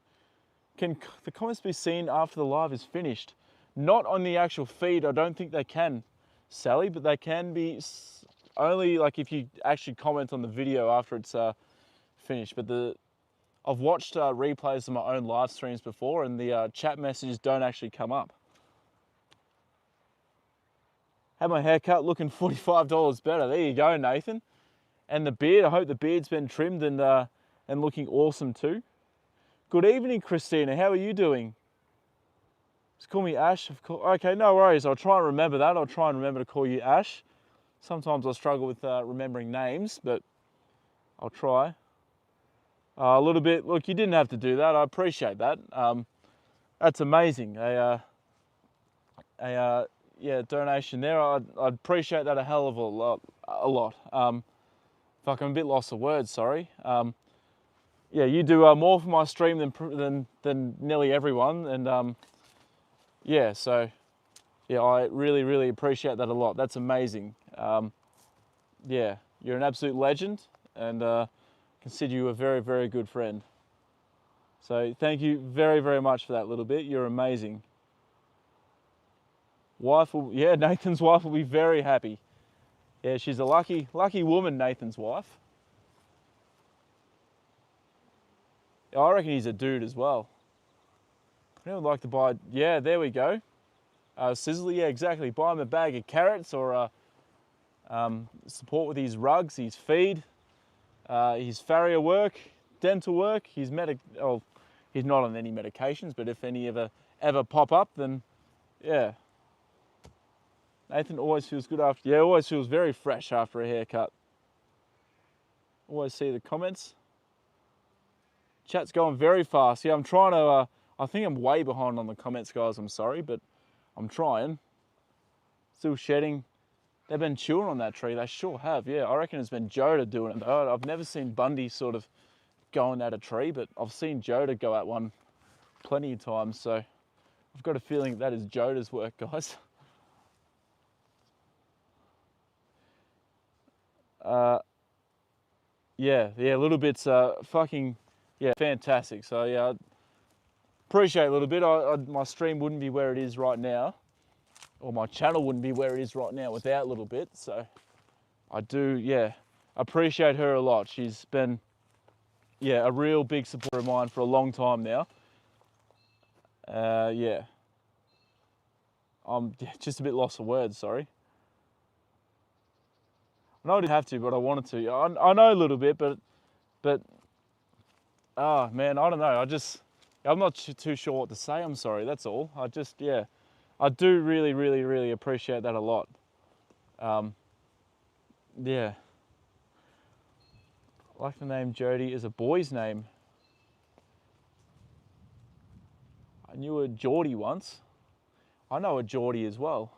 Can the comments be seen after the live is finished? Not on the actual feed, I don't think they can, Sally, but they can be only like if you actually comment on the video after it's finished. But I've watched replays of my own live streams before and the chat messages don't actually come up. Had my haircut looking $45 better. There you go, Nathan. And the beard, I hope the beard's been trimmed and looking awesome too. Good evening, Christina. How are you doing? Just call me Ash. Okay, no worries. I'll try and remember that. I'll try and remember to call you Ash. Sometimes I struggle with remembering names, but I'll try. A little bit. Look, you didn't have to do that. I appreciate that. That's amazing. Yeah, donation there. I'd appreciate that a hell of a lot. Fuck, I'm a bit lost for words. Sorry. Yeah, you do more for my stream than nearly everyone, and yeah, so yeah, I really, really appreciate that a lot. That's amazing. Yeah, you're an absolute legend, and consider you a very, very good friend. So thank you very, very much for that little bit. You're amazing. Yeah, Nathan's wife will be very happy. Yeah, she's a lucky woman, Nathan's wife. I reckon he's a dude as well. I would like to buy, yeah, there we go. Sizzler, yeah, exactly. Buy him a bag of carrots or support with his rugs, his feed, his farrier work, dental work, he's not on any medications, but if any ever pop up, then yeah. Nathan always feels good after, yeah, always feels very fresh after a haircut. Always see the comments. Chat's going very fast. Yeah, I'm trying to, I think I'm way behind on the comments, guys. I'm sorry, but I'm trying. Still shedding. They've been chewing on that tree. They sure have, yeah. I reckon it's been Joda doing it though. I've never seen Bundy sort of going at a tree, but I've seen Joda go at one plenty of times, so I've got a feeling that is Joda's work, guys. Yeah, a little bit's fucking, yeah, fantastic. So yeah, I appreciate a little bit. My stream wouldn't be where it is right now, or my channel wouldn't be where it is right now without a little bit. So I do, yeah, appreciate her a lot. She's been, yeah, a real big supporter of mine for a long time now. Yeah. I'm just a bit lost for words, sorry. I know I didn't have to, but I wanted to. I know a little bit, but oh man, I don't know. I'm not too sure what to say. I'm sorry, that's all. Yeah, I do really, really, really appreciate that a lot. Yeah. I like the name Jody is a boy's name. I knew a Geordie once. I know a Geordie as well.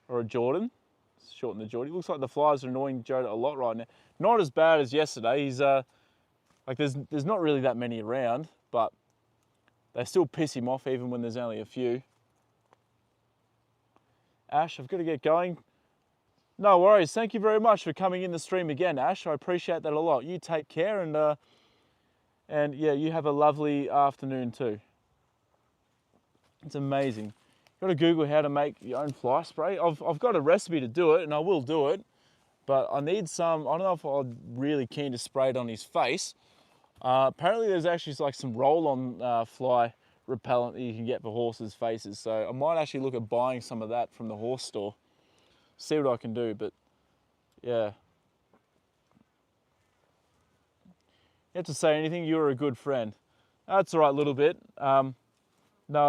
Or a Jordan. It's shortened to Geordie. Looks like the flies are annoying Joda a lot right now. Not as bad as yesterday. He's like there's not really that many around, but they still piss him off even when there's only a few. Ash, I've got to get going. No worries. Thank you very much for coming in the stream again, Ash. I appreciate that a lot. You take care, and yeah, you have a lovely afternoon too. It's amazing. You've got to Google how to make your own fly spray. I've got a recipe to do it, and I will do it, but I need some. I don't know if I'm really keen to spray it on his face. Apparently, there's actually like some roll-on fly repellent that you can get for horses' faces. So I might actually look at buying some of that from the horse store. See what I can do, but yeah. You have to say anything, you're a good friend. That's all right, little bit. No,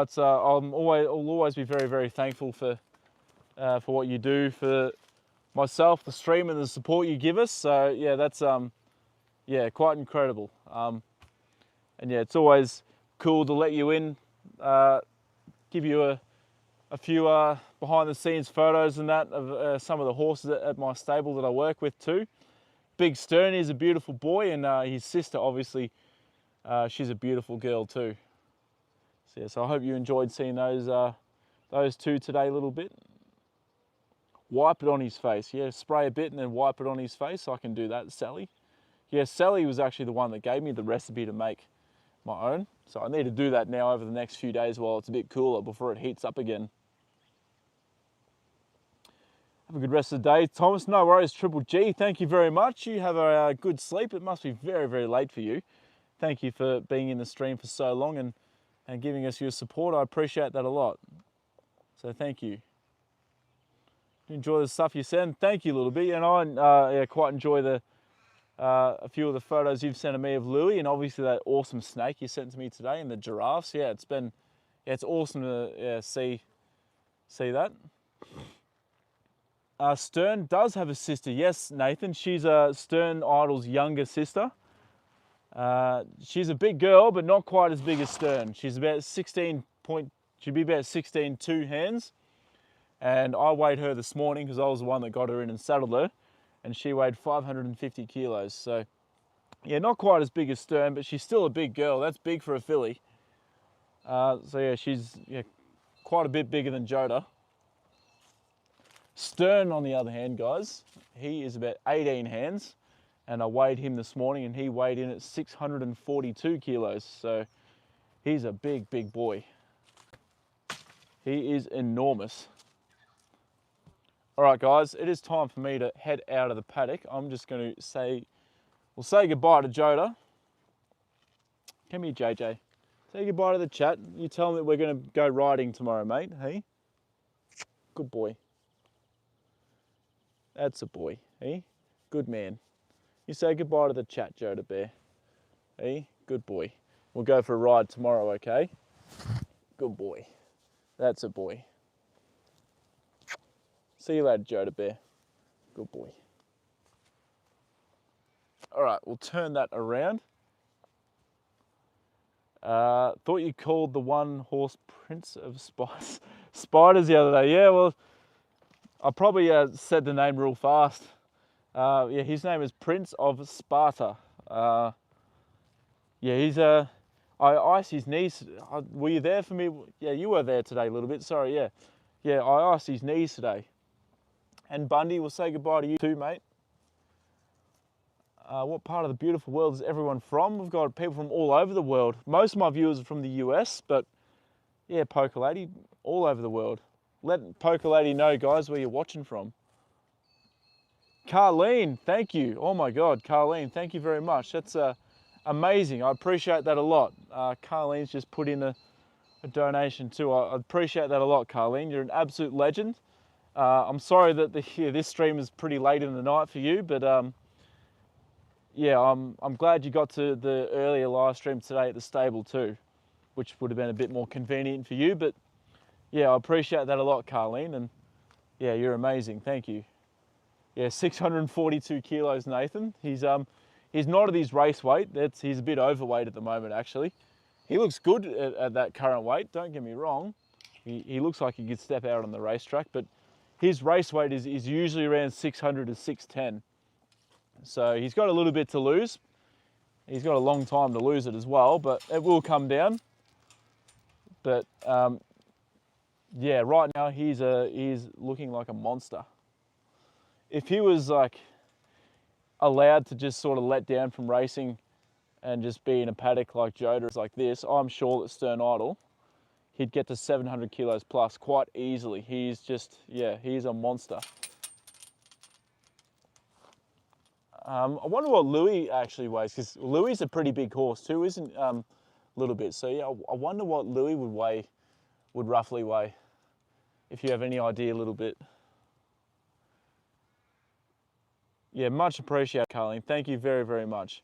it's I'll always be very, very thankful for what you do for myself, the stream, and the support you give us. So yeah, that's yeah, quite incredible. And yeah, it's always cool to let you in, give you a few behind the scenes photos and that of some of the horses at my stable that I work with too. Big Stern is a beautiful boy, and his sister, obviously, she's a beautiful girl too. So, yeah, so I hope you enjoyed seeing those two today a little bit. Wipe it on his face. Yeah, spray a bit and then wipe it on his face. I can do that, Sally. Yeah, Sally was actually the one that gave me the recipe to make my own. So I need to do that now over the next few days while it's a bit cooler before it heats up again. Have a good rest of the day, Thomas. No worries, Triple G. Thank you very much. You have a good sleep. It must be very, very late for you. Thank you for being in the stream for so long and giving us your support. I appreciate that a lot. So thank you. Enjoy the stuff you send. Thank you, little bit. And I yeah, quite enjoy a few of the photos you've sent to me of Louie, and obviously that awesome snake you sent to me today, and the giraffes. Yeah, it's awesome to see that. Stern does have a sister. Yes, Nathan. She's Stern Idol's younger sister. She's a big girl, but not quite as big as Stern. She's about 16 2 hands. And I weighed her this morning because I was the one that got her in and saddled her, and she weighed 550 kilos. So yeah, not quite as big as Stern, but she's still a big girl. That's big for a filly. So yeah, she's quite a bit bigger than Joda. Stern, on the other hand, guys, he is about 18 hands, and I weighed him this morning, and he weighed in at 642 kilos. So he's a big, big boy. He is enormous. All right, guys, it is time for me to head out of the paddock. I'm just going to we'll say goodbye to Joda. Come here, JJ. Say goodbye to the chat. You tell them that we're going to go riding tomorrow, mate. Hey? Good boy. That's a boy, hey? Good man. You say goodbye to the chat, Joda Bear. Hey? Good boy. We'll go for a ride tomorrow, okay? Good boy. That's a boy. See you later, Joda Bear. Good boy. All right, we'll turn that around. Thought you called the one-horse Prince of Spiders the other day. Yeah, well, I probably said the name real fast. Yeah, his name is Prince of Sparta. Yeah, he's I iced his knees. Were you there for me? Yeah, you were there today a little bit. Sorry, yeah. Yeah, I iced his knees today. And Bundy, we'll say goodbye to you too, mate. What part of the beautiful world is everyone from? We've got people from all over the world. Most of my viewers are from the US, but yeah, Poker Lady, all over the world. Let Poker Lady know, guys, where you're watching from. Carlene, thank you. Oh my God, Carlene, thank you very much. That's amazing. I appreciate that a lot. Carlene's just put in a donation too. I appreciate that a lot, Carleen. You're an absolute legend. I'm sorry that this stream is pretty late in the night for you, but yeah, I'm glad you got to the earlier live stream today at the stable too, which would have been a bit more convenient for you. But yeah, I appreciate that a lot, Carleen, and yeah, you're amazing. Thank you. Yeah, 642 kilos, Nathan. He's not at his race weight. He's a bit overweight at the moment, actually. He looks good at that current weight, don't get me wrong. He looks like he could step out on the racetrack, but his race weight is usually around 600 to 610. So he's got a little bit to lose. He's got a long time to lose it as well, but it will come down. But yeah, right now he's looking like a monster. If he was like allowed to just sort of let down from racing and just be in a paddock like Joda like this, I'm sure that stern idle, he'd get to 700 kilos plus quite easily. He's just, yeah, he's a monster. I wonder what Louis actually weighs, because Louis is a pretty big horse too, isn't a little bit. So yeah, I wonder what Louis would roughly weigh, if you have any idea a little bit. Yeah, much appreciated, Carleen. Thank you very, very much.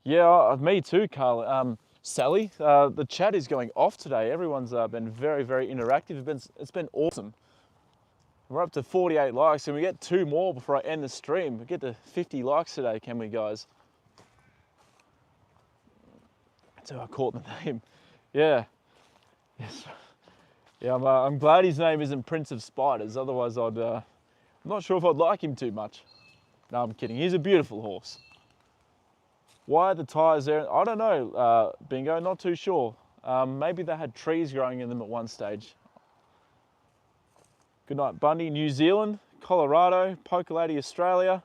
Yeah, me too, Carl. Sally, the chat is going off today. Everyone's been very, very interactive. It's been awesome. We're up to 48 likes, and we get 2 more before I end the stream. We get to 50 likes today, can we, guys? So I caught the name. Yeah. Yes. Yeah, I'm glad his name isn't Prince of Spiders. Otherwise, I'm not sure if I'd like him too much. No, I'm kidding. He's a beautiful horse. Why are the tyres there? I don't know, Bingo, not too sure. Maybe they had trees growing in them at one stage. Good night, Bundy, New Zealand, Colorado, Pokalati, Australia,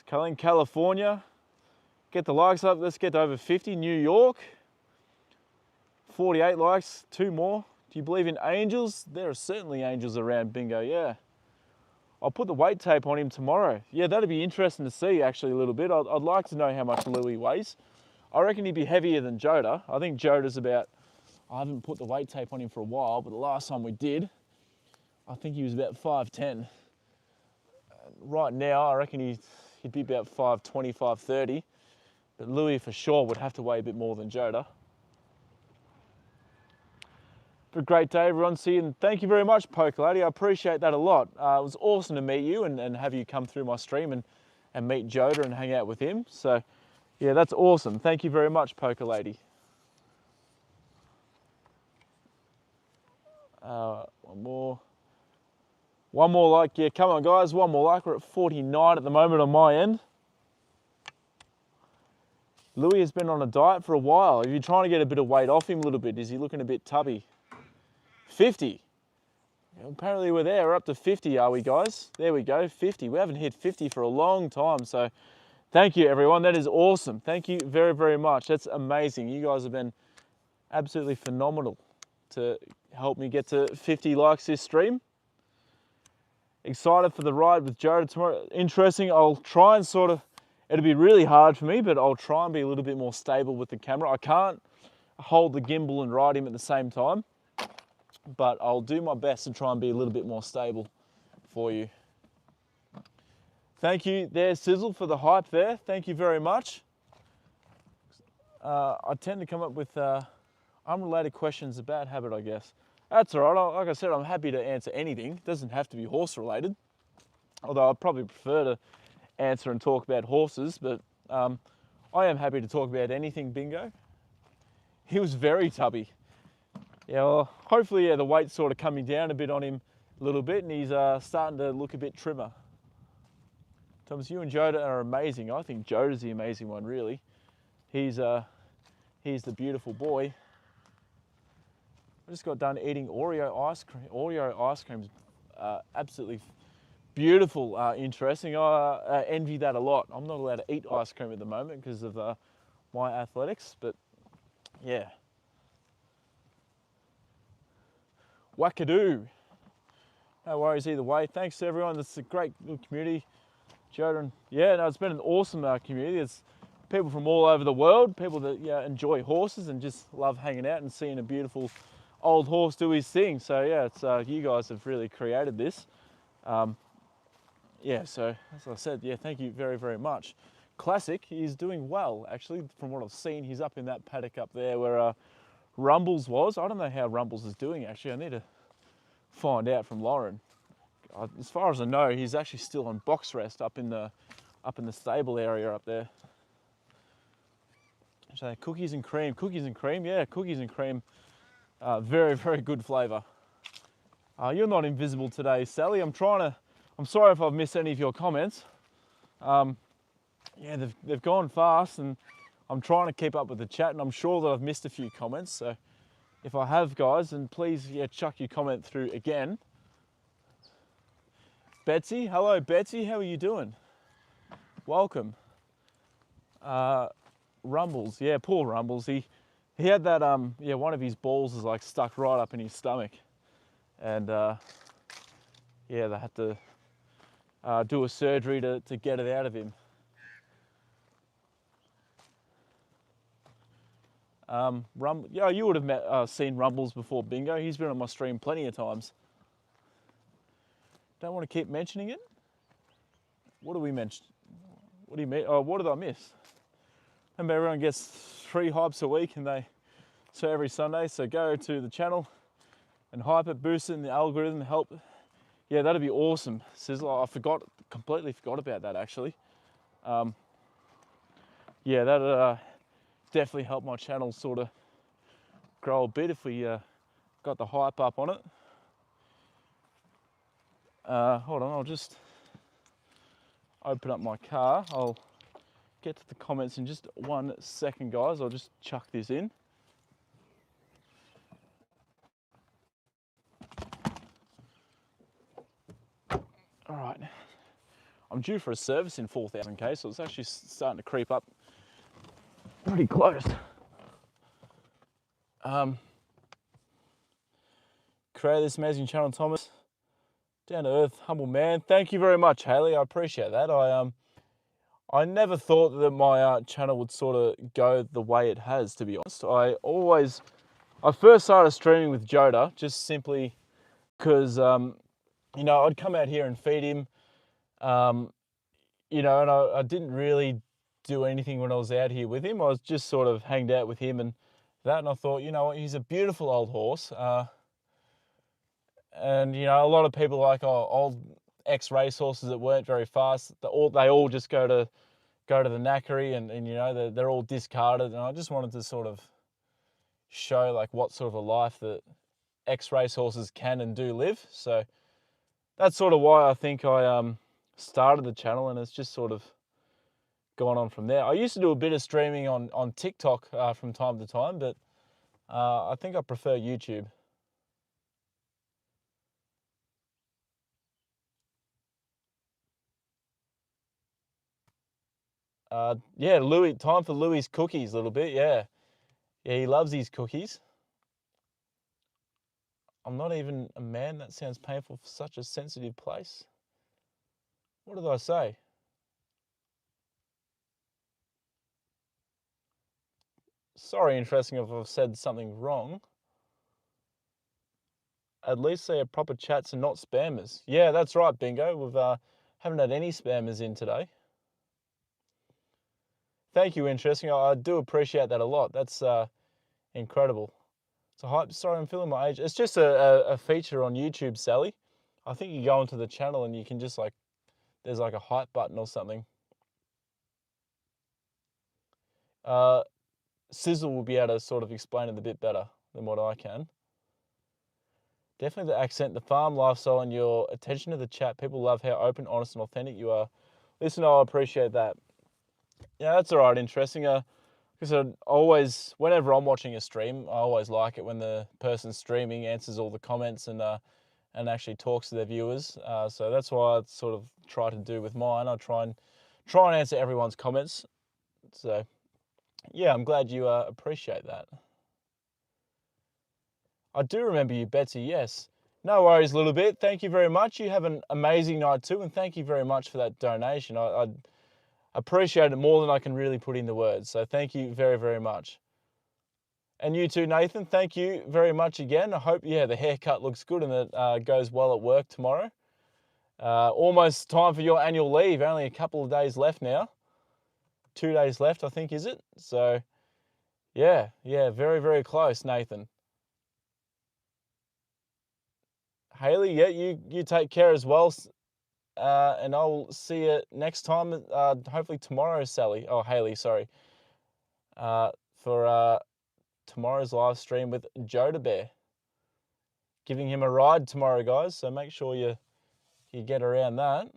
Cullen, California. Get the likes up, let's get to over 50. New York, 48 likes, 2 more. Do you believe in angels? There are certainly angels around, Bingo, yeah. I'll put the weight tape on him tomorrow. Yeah, that'd be interesting to see actually a little bit. I'd like to know how much Louis weighs. I reckon he'd be heavier than Joda. I think Joda's about, I haven't put the weight tape on him for a while, but the last time we did, I think he was about 5'10". Right now, I reckon he'd be about 5'20", 5'30". But Louis for sure would have to weigh a bit more than Joda. But a great day, everyone. See you, and thank you very much, Pokalati. I appreciate that a lot. It was awesome to meet you and have you come through my stream and meet Joda and hang out with him. So, yeah, that's awesome. Thank you very much, Pokalati. One more like. Yeah, come on, guys. One more like. We're at 49 at the moment on my end. Louis has been on a diet for a while. If you're trying to get a bit of weight off him a little bit, is he looking a bit tubby? 50. Apparently we're there. We're up to 50, are we, guys? There we go, 50. We haven't hit 50 for a long time, so thank you, everyone. That is awesome. Thank you very, very much. That's amazing. You guys have been absolutely phenomenal to help me get to 50 likes this stream. Excited for the ride with Joda tomorrow. Interesting. I'll try and sort of, it'll be really hard for me, but I'll try and be a little bit more stable with the camera. I can't hold the gimbal and ride him at the same time, but I'll do my best to try and be a little bit more stable for you. Thank you there, Sizzle, for the hype there. Thank you very much. I tend to come up with unrelated questions, a bad habit, I guess. That's all right. Like I said, I'm happy to answer anything. It doesn't have to be horse related, although I'd probably prefer to answer and talk about horses, but I am happy to talk about anything, Bingo. He was very tubby. Yeah, well, hopefully, yeah, the weight's sort of coming down a bit on him a little bit, and he's starting to look a bit trimmer. Thomas, you and Joda are amazing. I think Joda's the amazing one, really. He's the beautiful boy. I just got done eating Oreo ice cream. Oreo ice cream's absolutely beautiful, interesting. I envy that a lot. I'm not allowed to eat ice cream at the moment because of my athletics, but yeah. Wackadoo. No worries either way. Thanks to everyone. It's a great little community. Joda, yeah, no, it's been an awesome community. It's people from all over the world, people that enjoy horses and just love hanging out and seeing a beautiful old horse do his thing. So yeah, it's you guys have really created this. Yeah, so as I said, yeah, thank you very, very much. Classic, he's doing well, actually, from what I've seen. He's up in that paddock up there where Rumbles was. I don't know how Rumbles is doing, actually. I need to find out from Lauren. As far as I know, he's actually still on box rest up in the stable area up there. So cookies and cream, yeah, cookies and cream. Very, very good flavour. You're not invisible today, Sally. I'm sorry if I've missed any of your comments. Yeah, they've gone fast and I'm trying to keep up with the chat, and I'm sure that I've missed a few comments. So if I have, guys, then please, chuck your comment through again. Betsy, hello Betsy, how are you doing? Welcome. Rumbles, yeah, poor Rumbles. He had that, one of his balls is like stuck right up in his stomach. And yeah, they had to do a surgery to get it out of him. Yeah, you would have seen Rumbles before, Bingo. He's been on my stream plenty of times. Don't want to keep mentioning it. What do we mention? What do you mean? Oh, what did I miss? Remember, everyone gets 3 hypes a week, so every Sunday. So go to the channel and hype it, boost it in the algorithm, help. Yeah, that'd be awesome, Sizzler. I completely forgot about that actually. Yeah, that'd definitely help my channel sort of grow a bit if we got the hype up on it. Hold on, I'll just open up my car. I'll get to the comments in just 1 second, guys. I'll just chuck this in. All right, I'm due for a service in 4,000k, so it's actually starting to creep up pretty close. Created this amazing channel, Thomas. Down to earth, humble man. Thank you very much, Haley. I appreciate that. I never thought that my channel would sort of go the way it has, to be honest. I first started streaming with Joda just simply because, I'd come out here and feed him, and I didn't really do anything when I was out here with him. I was just sort of hanged out with him and that, and I thought, you know what, he's a beautiful old horse. And a lot of people like old ex-racehorses that weren't very fast. They all just go to the knackery, and they're all discarded. And I just wanted to sort of show like what sort of a life that ex-racehorses can and do live. So that's sort of why I think I started the channel, and it's just sort of gone on from there. I used to do a bit of streaming on TikTok from time to time, but I think I prefer YouTube. Yeah, Louis, time for Louis' cookies a little bit, yeah. Yeah, he loves his cookies. I'm not even a man. That sounds painful for such a sensitive place. What did I say? Sorry, interesting if I've said something wrong. At least they are proper chats and not spammers. Yeah, that's right, Bingo. We've haven't had any spammers in today. Thank you, interesting. I do appreciate that a lot. That's incredible. So hype. Sorry, I'm feeling my age. It's just a feature on YouTube, Sally. I think you go into the channel and you can just there's like a hype button or something. Sizzle will be able to sort of explain it a bit better than what I can. Definitely the accent, the farm lifestyle, and your attention to the chat. People love how open, honest, and authentic you are. Listen, I appreciate that. Yeah, that's all right, interesting. Because whenever I'm watching a stream, I always like it when the person streaming answers all the comments and actually talks to their viewers. So that's why I sort of try to do with mine. I try and answer everyone's comments. So yeah, I'm glad you appreciate that. I do remember you, Betsy, yes. No worries, little bit. Thank you very much. You have an amazing night too, and thank you very much for that donation. appreciate it more than I can really put into words. So thank you very, very much. And you too, Nathan, thank you very much again. I hope, yeah, the haircut looks good and it goes well at work tomorrow. Almost time for your annual leave. Only a couple of days left now. 2 days left, I think, is it? So, yeah, very, very close, Nathan. Haley, yeah, you take care as well. And I'll see you next time, hopefully tomorrow, Sally. Oh, Haley, sorry. For tomorrow's live stream with Joda Bear. Giving him a ride tomorrow, guys. So make sure you get around that.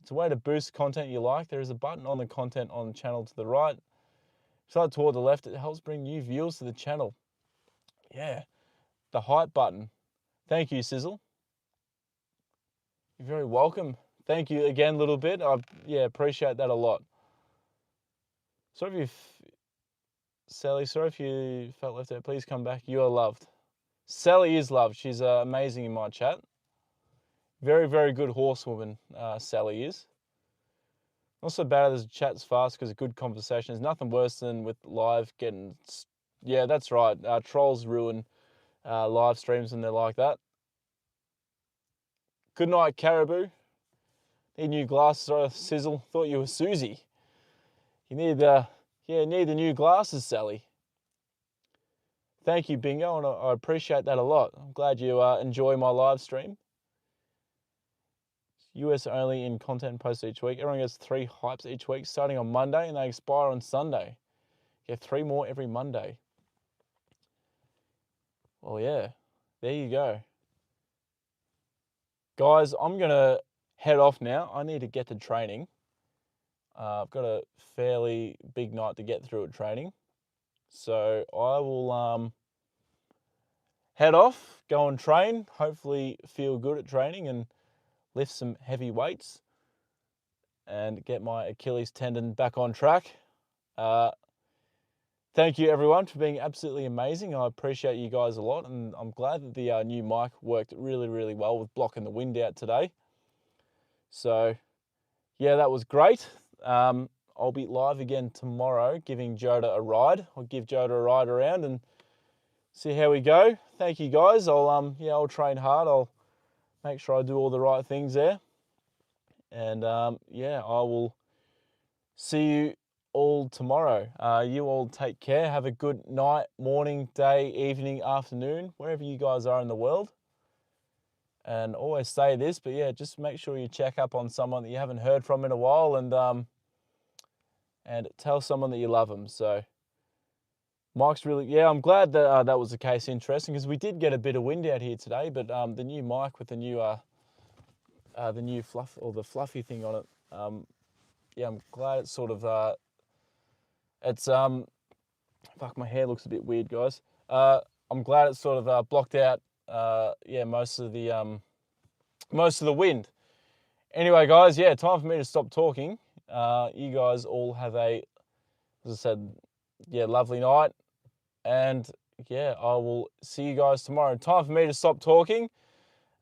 It's a way to boost content you like. There is a button on the content on the channel to the right. Side toward the left, it helps bring new viewers to the channel. Yeah, the hype button. Thank you, Sizzle. You're very welcome. Thank you again a little bit. I appreciate that a lot. Sally, sorry if you felt left out. Please come back. You are loved. Sally is loved. She's amazing in my chat. Very, very good horsewoman, Sally is. Not so bad as chat's fast because of good conversation. There's nothing worse than with live getting... Yeah, that's right. Trolls ruin live streams and they're like that. Good night, Caribou. Need new glasses, Sizzle. Thought you were Susie. You need need the new glasses, Sally. Thank you, Bingo, and I appreciate that a lot. I'm glad you enjoy my live stream. US only in content posted each week. Everyone gets 3 hypes each week, starting on Monday, and they expire on Sunday. Get 3 more every Monday. Well, yeah, there you go. Guys, I'm going to head off now. I need to get to training. I've got a fairly big night to get through at training. So I will head off, go and train, hopefully feel good at training and lift some heavy weights and get my Achilles tendon back on track. Thank you, everyone, for being absolutely amazing. I appreciate you guys a lot, and I'm glad that the new mic worked really, really well with blocking the wind out today. So, yeah, that was great. I'll be live again tomorrow giving Joda a ride. I'll give Joda a ride around and see how we go. Thank you, guys. I'll train hard. I'll make sure I do all the right things there. And, I will see you all tomorrow. You all take care. Have a good night, morning, day, evening, afternoon, wherever you guys are in the world. And always say this, but yeah, just make sure you check up on someone that you haven't heard from in a while and tell someone that you love them. So Mike's really, I'm glad that that was the case. Interesting, because we did get a bit of wind out here today, but the new mic with the new fluff or the fluffy thing on it, I'm glad it's sort of fuck, my hair looks a bit weird, guys. I'm glad it's sort of blocked out most of the wind. Anyway, guys, time for me to stop talking. You guys all have a, as I said, lovely night. And I will see you guys tomorrow. Time for me to stop talking.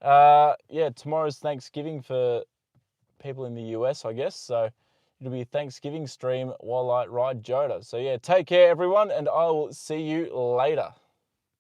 Tomorrow's Thanksgiving for people in the US, I guess. So it'll be a Thanksgiving stream while I ride Joda. So take care, everyone, and I will see you later.